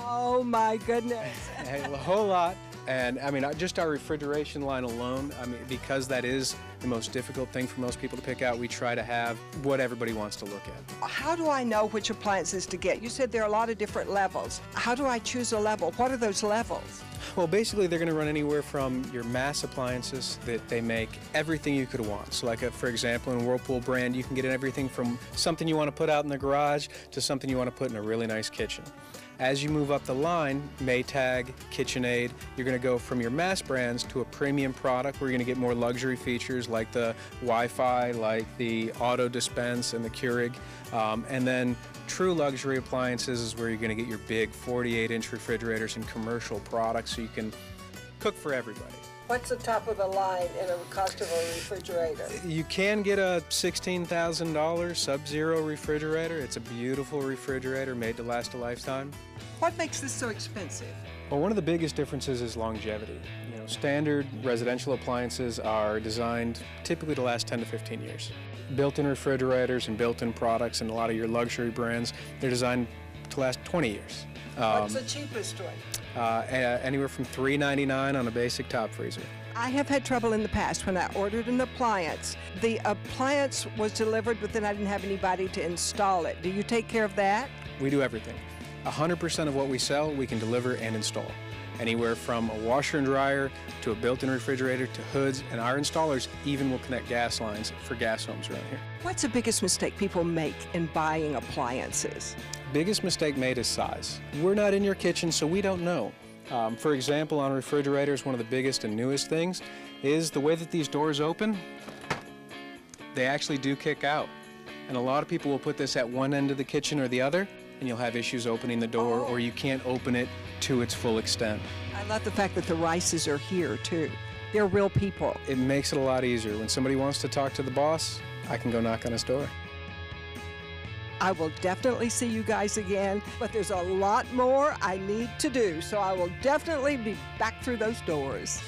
Oh my goodness. A whole lot. And I mean, just our refrigeration line alone, I mean, because that is the most difficult thing for most people to pick out, we try to have what everybody wants to look at. How do I know which appliances to get? You said there are a lot of different levels. How do I choose a level? What are those levels? Well, basically, they're going to run anywhere from your mass appliances that they make everything you could want. So like, for example, in Whirlpool brand, you can get everything from something you want to put out in the garage to something you want to put in a really nice kitchen. As you move up the line, Maytag, KitchenAid, you're going to go from your mass brands to a premium product where you're going to get more luxury features like the Wi-Fi, like the auto dispense and the Keurig. And then true luxury appliances is where you're going to get your big 48-inch refrigerators and commercial products so you can cook for everybody. What's the top of the line in a cost of a refrigerator? You can get a $16,000 Sub-Zero refrigerator. It's a beautiful refrigerator made to last a lifetime. What makes this so expensive? Well, one of the biggest differences is longevity. You know, standard residential appliances are designed typically to last 10 to 15 years. Built-in refrigerators and built-in products and a lot of your luxury brands, they're designed to last 20 years. What's the cheapest one? Anywhere from $3.99 on a basic top freezer. I have had trouble in the past when I ordered an appliance. The appliance was delivered, but then I didn't have anybody to install it. Do you take care of that? We do everything. 100% of what we sell, we can deliver and install. Anywhere from a washer and dryer to a built-in refrigerator to hoods, and our installers even will connect gas lines for gas homes around here. What's the biggest mistake people make in buying appliances? Biggest mistake made is size. We're not in your kitchen, so we don't know. For example, on refrigerators, one of the biggest and newest things is the way that these doors open, they actually do kick out. And a lot of people will put this at one end of the kitchen or the other, and you'll have issues opening the door, or you can't open it to its full extent. I love the fact that the Rices are here, too. They're real people. It makes it a lot easier. When somebody wants to talk to the boss, I can go knock on his door. I will definitely see you guys again, but there's a lot more I need to do, so I will definitely be back through those doors.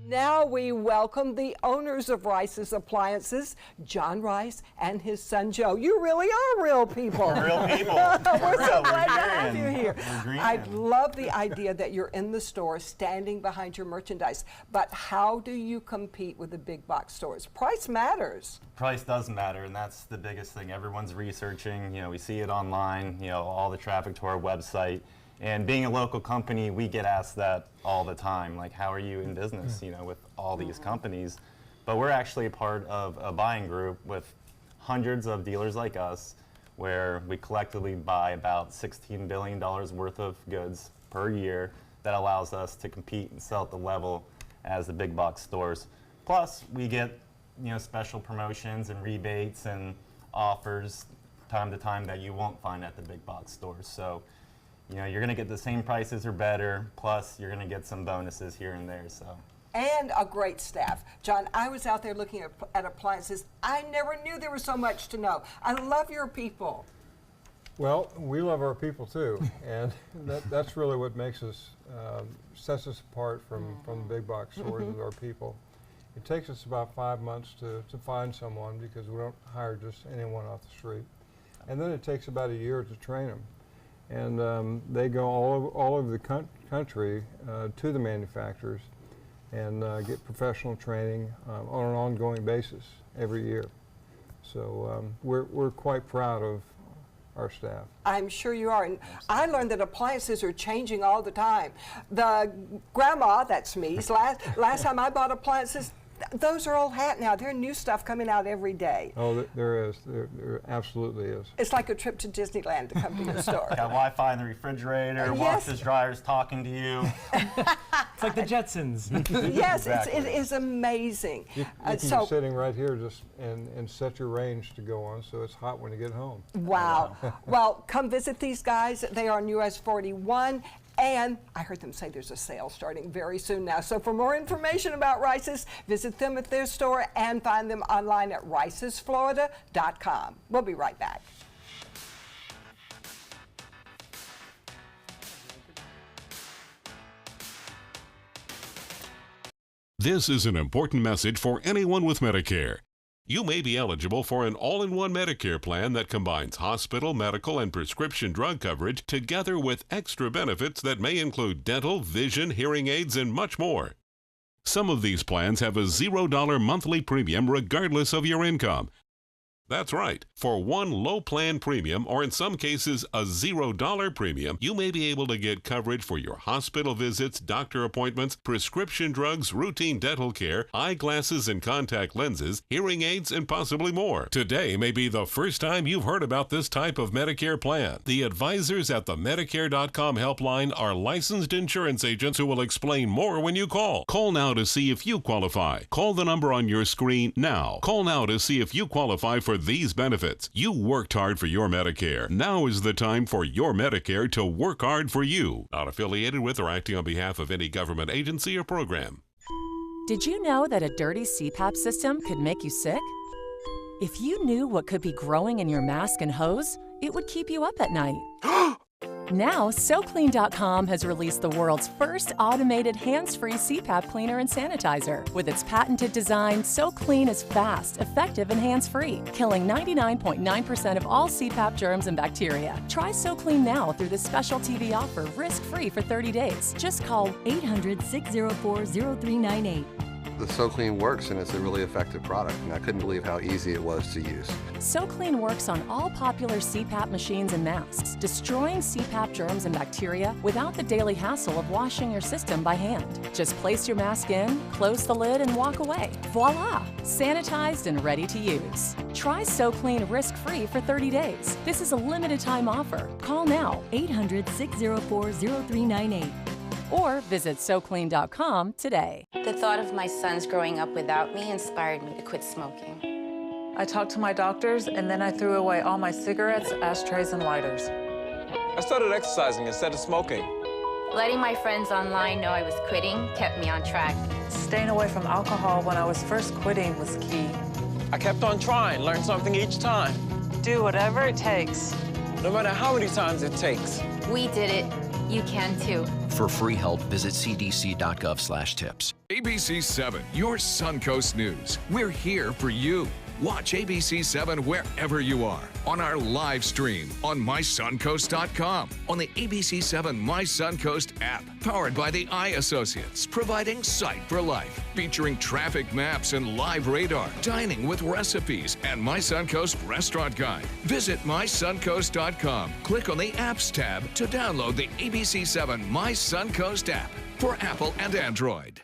Now we welcome the owners of Rice's Appliances, John Rice and his son Joe. You really are real people. Real people. We're so glad to We're have you here. green. I love the idea that you're in the store standing behind your merchandise, but how do you compete with the big box stores? Price matters. Price does matter, and that's the biggest thing. Everyone's researching. You know, we see it online. You know, all the traffic to our website. And being a local company, we get asked that all the time, like, how are you in business, you know, with all these companies? But we're actually a part of a buying group with hundreds of dealers like us, where we collectively buy about $16 billion worth of goods per year. That allows us to compete and sell at the level as the big box stores. Plus, we get, you know, special promotions and rebates and offers time to time that you won't find at the big box stores. So, you know, you're going to get the same prices or better, plus you're going to get some bonuses here and there. So. And a great staff. John, I was out there looking at appliances. I never knew there was so much to know. I love your people. Well, we love our people too, and that's really what makes us, sets us apart from the big box stores with our people. It takes us about 5 months to find someone, because we don't hire just anyone off the street. And then it takes about a year to train them. And they go all over the country to the manufacturers and get professional training on an ongoing basis every year. So we're quite proud of our staff. I'm sure you are. And I learned that appliances are changing all the time. The grandma, that's me, last time I bought appliances, those are old hat now. There's new stuff coming out every day. Oh, there is. There absolutely is. It's like a trip to Disneyland to come to your store. Got Wi-Fi in the refrigerator, Yes. washers, dryers talking to you. It's like the Jetsons. Yes, Exactly. it is amazing. You can be sitting right here just and set your range to go on, so it's hot when you get home. Wow. Well, come visit these guys. They are on US 41. And I heard them say there's a sale starting very soon now. So for more information about Rice's, visit them at their store and find them online at ricesflorida.com. We'll be right back. This is an important message for anyone with Medicare. You may be eligible for an all-in-one Medicare plan that combines hospital, medical, and prescription drug coverage together with extra benefits that may include dental, vision, hearing aids, and much more. Some of these plans have a $0 monthly premium regardless of your income. That's right. For one low plan premium, or in some cases a $0 premium, you may be able to get coverage for your hospital visits, doctor appointments, prescription drugs, routine dental care, eyeglasses and contact lenses, hearing aids, and possibly more. Today may be the first time you've heard about this type of Medicare plan. The advisors at the Medicare.com helpline are licensed insurance agents who will explain more when you call. Call now to see if you qualify. Call the number on your screen now. Call now to see if you qualify for these benefits. You worked hard for your Medicare. Now is the time for your Medicare to work hard for you. Not affiliated with or acting on behalf of any government agency or program. Did you know that a dirty CPAP system could make you sick? If you knew what could be growing in your mask and hose, it would keep you up at night. Now, SoClean.com has released the world's first automated hands-free CPAP cleaner and sanitizer. With its patented design, SoClean is fast, effective, and hands-free, killing 99.9% of all CPAP germs and bacteria. Try SoClean now through this special TV offer, risk-free for 30 days. Just call 800-604-0398. The SoClean works, and it's a really effective product, and I couldn't believe how easy it was to use. SoClean works on all popular CPAP machines and masks, destroying CPAP germs and bacteria without the daily hassle of washing your system by hand. Just place your mask in, close the lid, and walk away. Voila! Sanitized and ready to use. Try SoClean risk-free for 30 days. This is a limited-time offer. Call now, 800-604-0398. Or visit SoClean.com today. The thought of my sons growing up without me inspired me to quit smoking. I talked to my doctors, and then I threw away all my cigarettes, ashtrays, and lighters. I started exercising instead of smoking. Letting my friends online know I was quitting kept me on track. Staying away from alcohol when I was first quitting was key. I kept on trying, learned something each time. Do whatever it takes. No matter how many times it takes. We did it. You can too. For free help, visit cdc.gov/tips. ABC 7, your Suncoast News. We're here for you. Watch ABC 7 wherever you are, on our live stream, on mysuncoast.com, on the ABC 7 My Suncoast app, powered by the Eye Associates, providing sight for life, featuring traffic maps and live radar, dining with recipes, and My Suncoast Restaurant Guide. Visit mysuncoast.com. Click on the Apps tab to download the ABC 7 My Suncoast app for Apple and Android.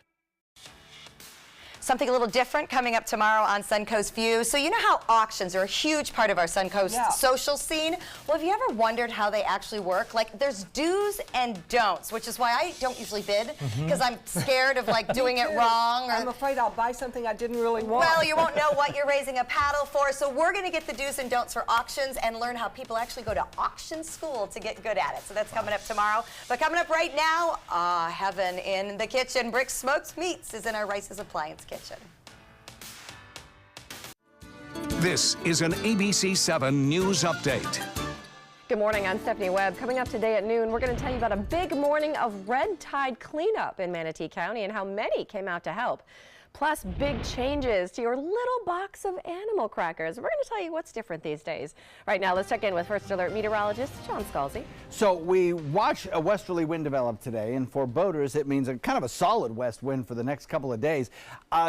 Something a little different coming up tomorrow on Suncoast View. So you know how auctions are a huge part of our Suncoast social scene? Well, have you ever wondered how they actually work? Like, there's do's and don'ts, which is why I don't usually bid, because I'm scared of like doing it wrong. Or, I'm afraid I'll buy something I didn't really want. Well, you won't know what you're raising a paddle for. So we're going to get the do's and don'ts for auctions and learn how people actually go to auction school to get good at it. So that's coming up tomorrow. But coming up right now, heaven in the kitchen. Brick Smoked Meats is in our Rice's Appliance kitchen. This is an ABC 7 News Update. Good morning, I'm Stephanie Webb. Coming up today at noon, we're going to tell you about a big morning of red tide cleanup in Manatee County and how many came out to help. Plus, big changes to your little box of animal crackers. We're going to tell you what's different these days. Right now, let's check in with First Alert meteorologist John Scalzi. So we watch a westerly wind develop today, and for boaters, it means a kind of a solid west wind for the next couple of days.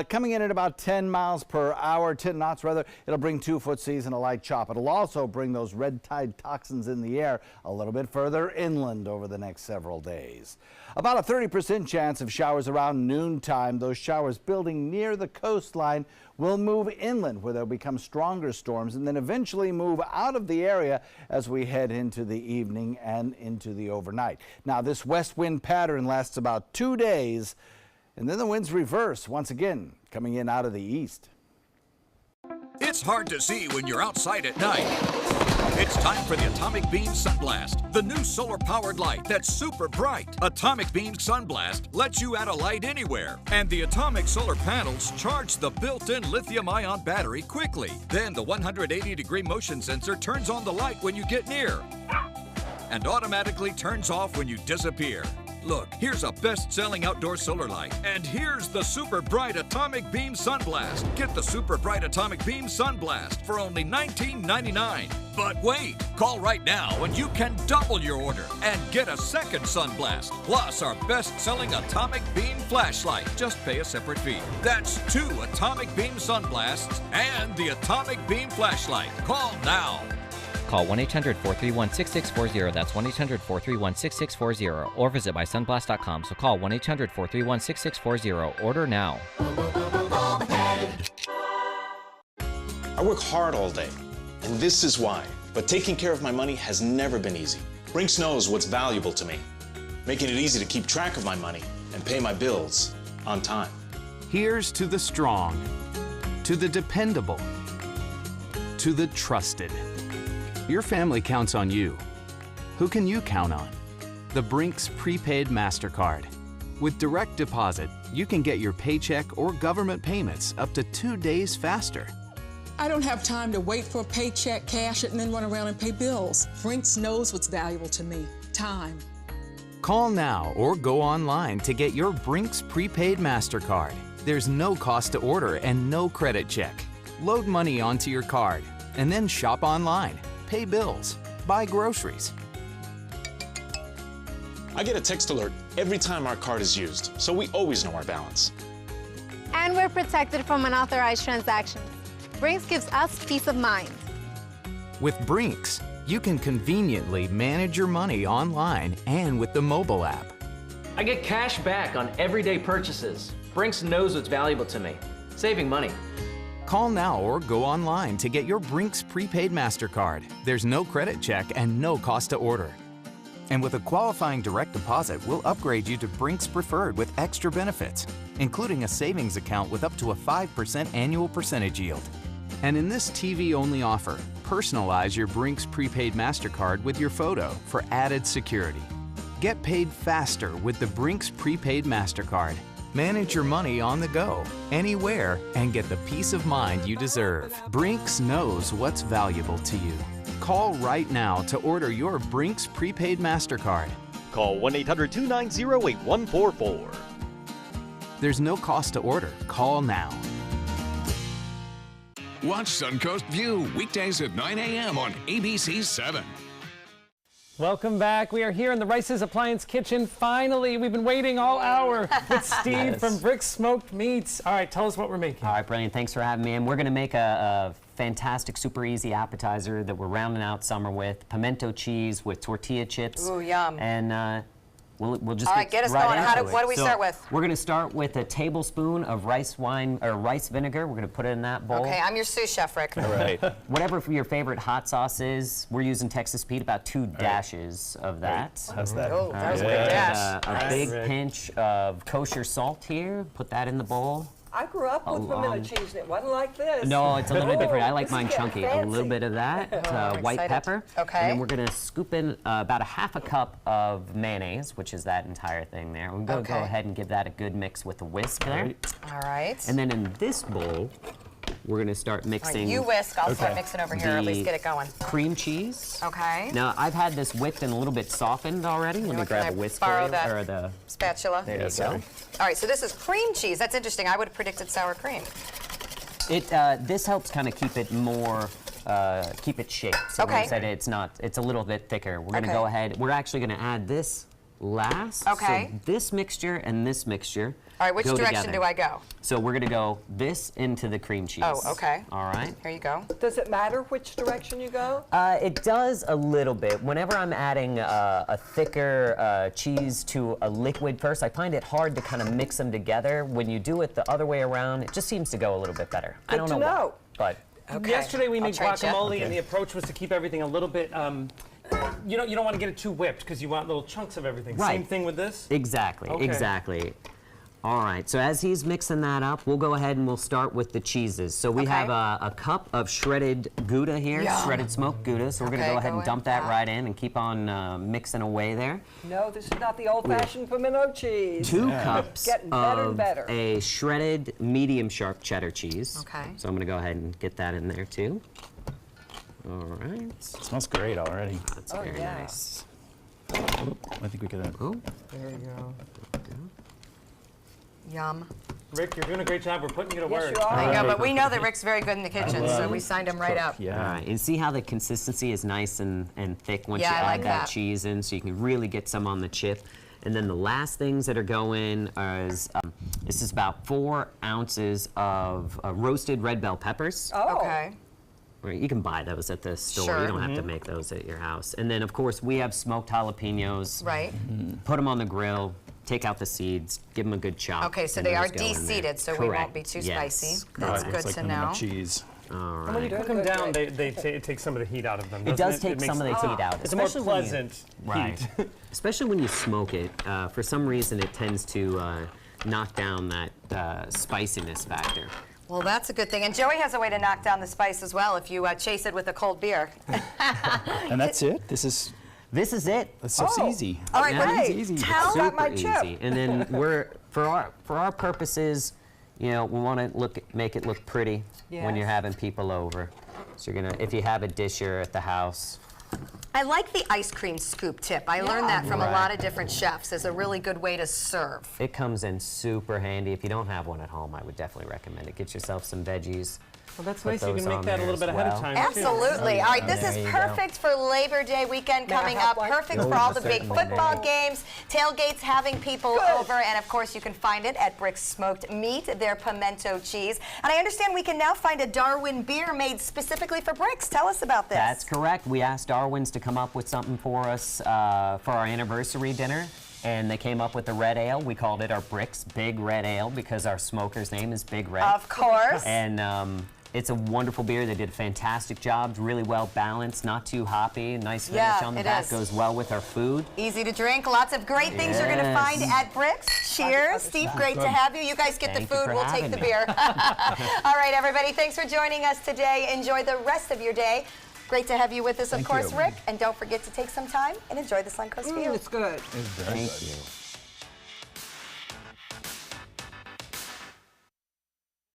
Coming in at about 10 miles per hour, 10 knots rather, it'll bring 2-foot seas and a light chop. It'll also bring those red tide toxins in the air a little bit further inland over the next several days. About a 30% chance of showers around noontime. Those showers building near the coastline will move inland, where they'll become stronger storms and then eventually move out of the area as we head into the evening and into the overnight. Now, this west wind pattern lasts about 2 days, and then the winds reverse once again, coming in out of the east. It's hard to see when you're outside at night. It's time for the Atomic Beam Sunblast, the new solar-powered light that's super bright. Atomic Beam Sunblast lets you add a light anywhere, and the atomic solar panels charge the built-in lithium-ion battery quickly. Then the 180-degree motion sensor turns on the light when you get near and automatically turns off when you disappear. Look, here's a best-selling outdoor solar light, and here's the super bright Atomic Beam Sunblast. Get the super bright Atomic Beam Sunblast for only $19.99. But wait, call right now and you can double your order and get a second Sunblast, plus our best-selling Atomic Beam Flashlight. Just pay a separate fee. That's 2 Atomic Beam Sunblasts and the Atomic Beam Flashlight. Call now. Call 1-800-431-6640. That's 1-800-431-6640. Or visit mysunblast.com. So call 1-800-431-6640. Order now. I work hard all day, and this is why. But taking care of my money has never been easy. Brinks knows what's valuable to me, making it easy to keep track of my money and pay my bills on time. Here's to the strong, to the dependable, to the trusted. Your family counts on you. Who can you count on? The Brinks Prepaid MasterCard. With direct deposit, you can get your paycheck or government payments up to 2 days faster. I don't have time to wait for a paycheck, cash it, and then run around and pay bills. Brinks knows what's valuable to me. time. Call now or go online to get your Brinks prepaid MasterCard. There's no cost to order and no credit check. Load money onto your card and then shop online, pay bills, buy groceries. I get a text alert every time our card is used, so we always know our balance. And we're protected from unauthorized transactions. Brinks gives us peace of mind. With Brinks, you can conveniently manage your money online and with the mobile app. I get cash back on everyday purchases. Brinks knows what's valuable to me, saving money. Call now or go online to get your Brinks prepaid MasterCard. There's no credit check and no cost to order. And with a qualifying direct deposit, we'll upgrade you to Brinks Preferred with extra benefits, including a savings account with up to a 5% annual percentage yield. And in this TV-only offer, personalize your Brinks prepaid MasterCard with your photo for added security. Get paid faster with the Brinks prepaid MasterCard. Manage your money on the go, anywhere, and get the peace of mind you deserve. Brinks knows what's valuable to you. Call right now to order your Brinks prepaid MasterCard. Call 1-800-290-8144. There's no cost to order. Call now. Watch Suncoast View weekdays at 9 a.m. on ABC 7. Welcome back. We are here in the Rice's Appliance Kitchen. Finally, we've been waiting all hour with Steve from Brick Smoked Meats. All right, tell us what we're making. All right, brilliant. Thanks for having me. And we're going to make a fantastic, super easy appetizer that we're rounding out summer with. Pimento cheese with tortilla chips. Ooh, yum. And we'll just get us going. What do we start with? We're going to start with a tablespoon of rice vinegar. We're going to put it in that bowl. Okay, I'm your sous chef, Rick. All right. Whatever your favorite hot sauce is, we're using Texas Pete, about 2 dashes of that. How's that? Oh, that was a big dash. A big pinch of kosher salt here. Put that in the bowl. I grew up with pimento cheese and it wasn't like this. No, it's a little bit different. I like This is mine getting chunky. fancy. A little bit of that, white pepper. Okay. And then we're going to scoop in about a half a cup of mayonnaise, which is that entire thing there. We're going to go ahead and give that a good mix with a whisk there. All right. And then in this bowl, we're going to start mixing. All right, you whisk. I'll start mixing over here, or at least get it going. Cream cheese. Okay. Now, I've had this whipped and a little bit softened already. Let me grab a whisk for borrow you, that or the spatula? There you go. All right, so this is cream cheese. That's interesting. I would have predicted sour cream. This helps kind of keep it more, keep it shaped. So when I said it's a little bit thicker. We're going to go ahead. We're actually going to add this last. Okay. So this mixture and this mixture. All right, which go direction together. do I go? So we're going to go this into the cream cheese. Oh, okay. All right. Here you go. Does it matter which direction you go? It does a little bit. Whenever I'm adding a thicker cheese to a liquid first, I find it hard to kind of mix them together. When you do it the other way around, it just seems to go a little bit better. I don't know why, but Yesterday we made trade you. guacamole, and the approach was to keep everything a little bit. You don't want to get it too whipped because you want little chunks of everything. Right. Same thing with this. Exactly. Okay. Exactly. All right, so as he's mixing that up, we'll go ahead and we'll start with the cheeses. So we have a cup of shredded Gouda here, shredded smoked Gouda. So we're going to go ahead and dump that right in and keep on mixing away there. No, this is not the old-fashioned pimento cheese. 2 cups Getting better and of better. a shredded medium sharp cheddar cheese. Okay. So I'm going to go ahead and get that in there too. All right. It smells great already. That's very nice. I think we could have. Oh. There you go. Yum. Rick, you're doing a great job. We're putting you to work. I know, but we know that Rick's very good in the kitchen, so we signed him right up. Yeah. All right, and see how the consistency is nice and thick once you I add like that that. cheese in, so you can really get some on the chip. And then the last things that are going is, this is about 4 ounces of roasted red bell peppers. Oh. Okay. You can buy those at the store. Sure. You don't have to make those at your house. And then, of course, we have smoked jalapenos. Right. Put them on the grill, take out the seeds, give them a good chop. Okay, so and they are those go in there. de-seeded, so we won't Correct. be too Yes. spicy. That's good to know. Cheese. All And right. when you cook them down, it takes some of the heat out of them. It does take makes some of the heat out. It's a more especially when you- pleasant Right. heat. Especially when you smoke it. For some reason, it tends to knock down that spiciness factor. Well, that's a good thing. And Joey has a way to knock down the spice as well if you chase it with a cold beer. And that's it? This is it. That's so easy. All right, Yeah, great. easy. Tell Super my chip. easy. And then for our purposes, we want to make it look pretty when you're Yes. having people over. So you're gonna, if you have a disher at the house, I like the ice cream scoop tip. I learned that from a lot of different chefs as a really good way to serve. It comes in super handy. If you don't have one at home, I would definitely recommend it. Get yourself some veggies. Well, that's nice. You can make that a little bit ahead of time. Absolutely. Too. All right, this is perfect for Labor Day weekend coming up. Perfect for all the big football games, tailgates, having people over, and of course you can find it at Brick's Smoked Meat, their pimento cheese. And I understand we can now find a Darwin beer made specifically for Brick's. Tell us about this. That's correct. We asked Darwin's to come up with something for us for our anniversary dinner. And they came up with the red ale. We called it our Brick's Big Red Ale because our smoker's name is Big Red. Of course. And it's a wonderful beer. They did a fantastic job. Really well balanced, not too hoppy. Nice finish on the back. Goes well with our food. Easy to drink. Lots of great things you're going to find at Brick's. Cheers. Steve, great to have you. You guys get the food. We'll take the beer. All right, everybody. Thanks for joining us today. Enjoy the rest of your day. Great to have you with us, of course, Rick. And don't forget to take some time and enjoy the Suncoast View. It's good. It's very good. Thank you.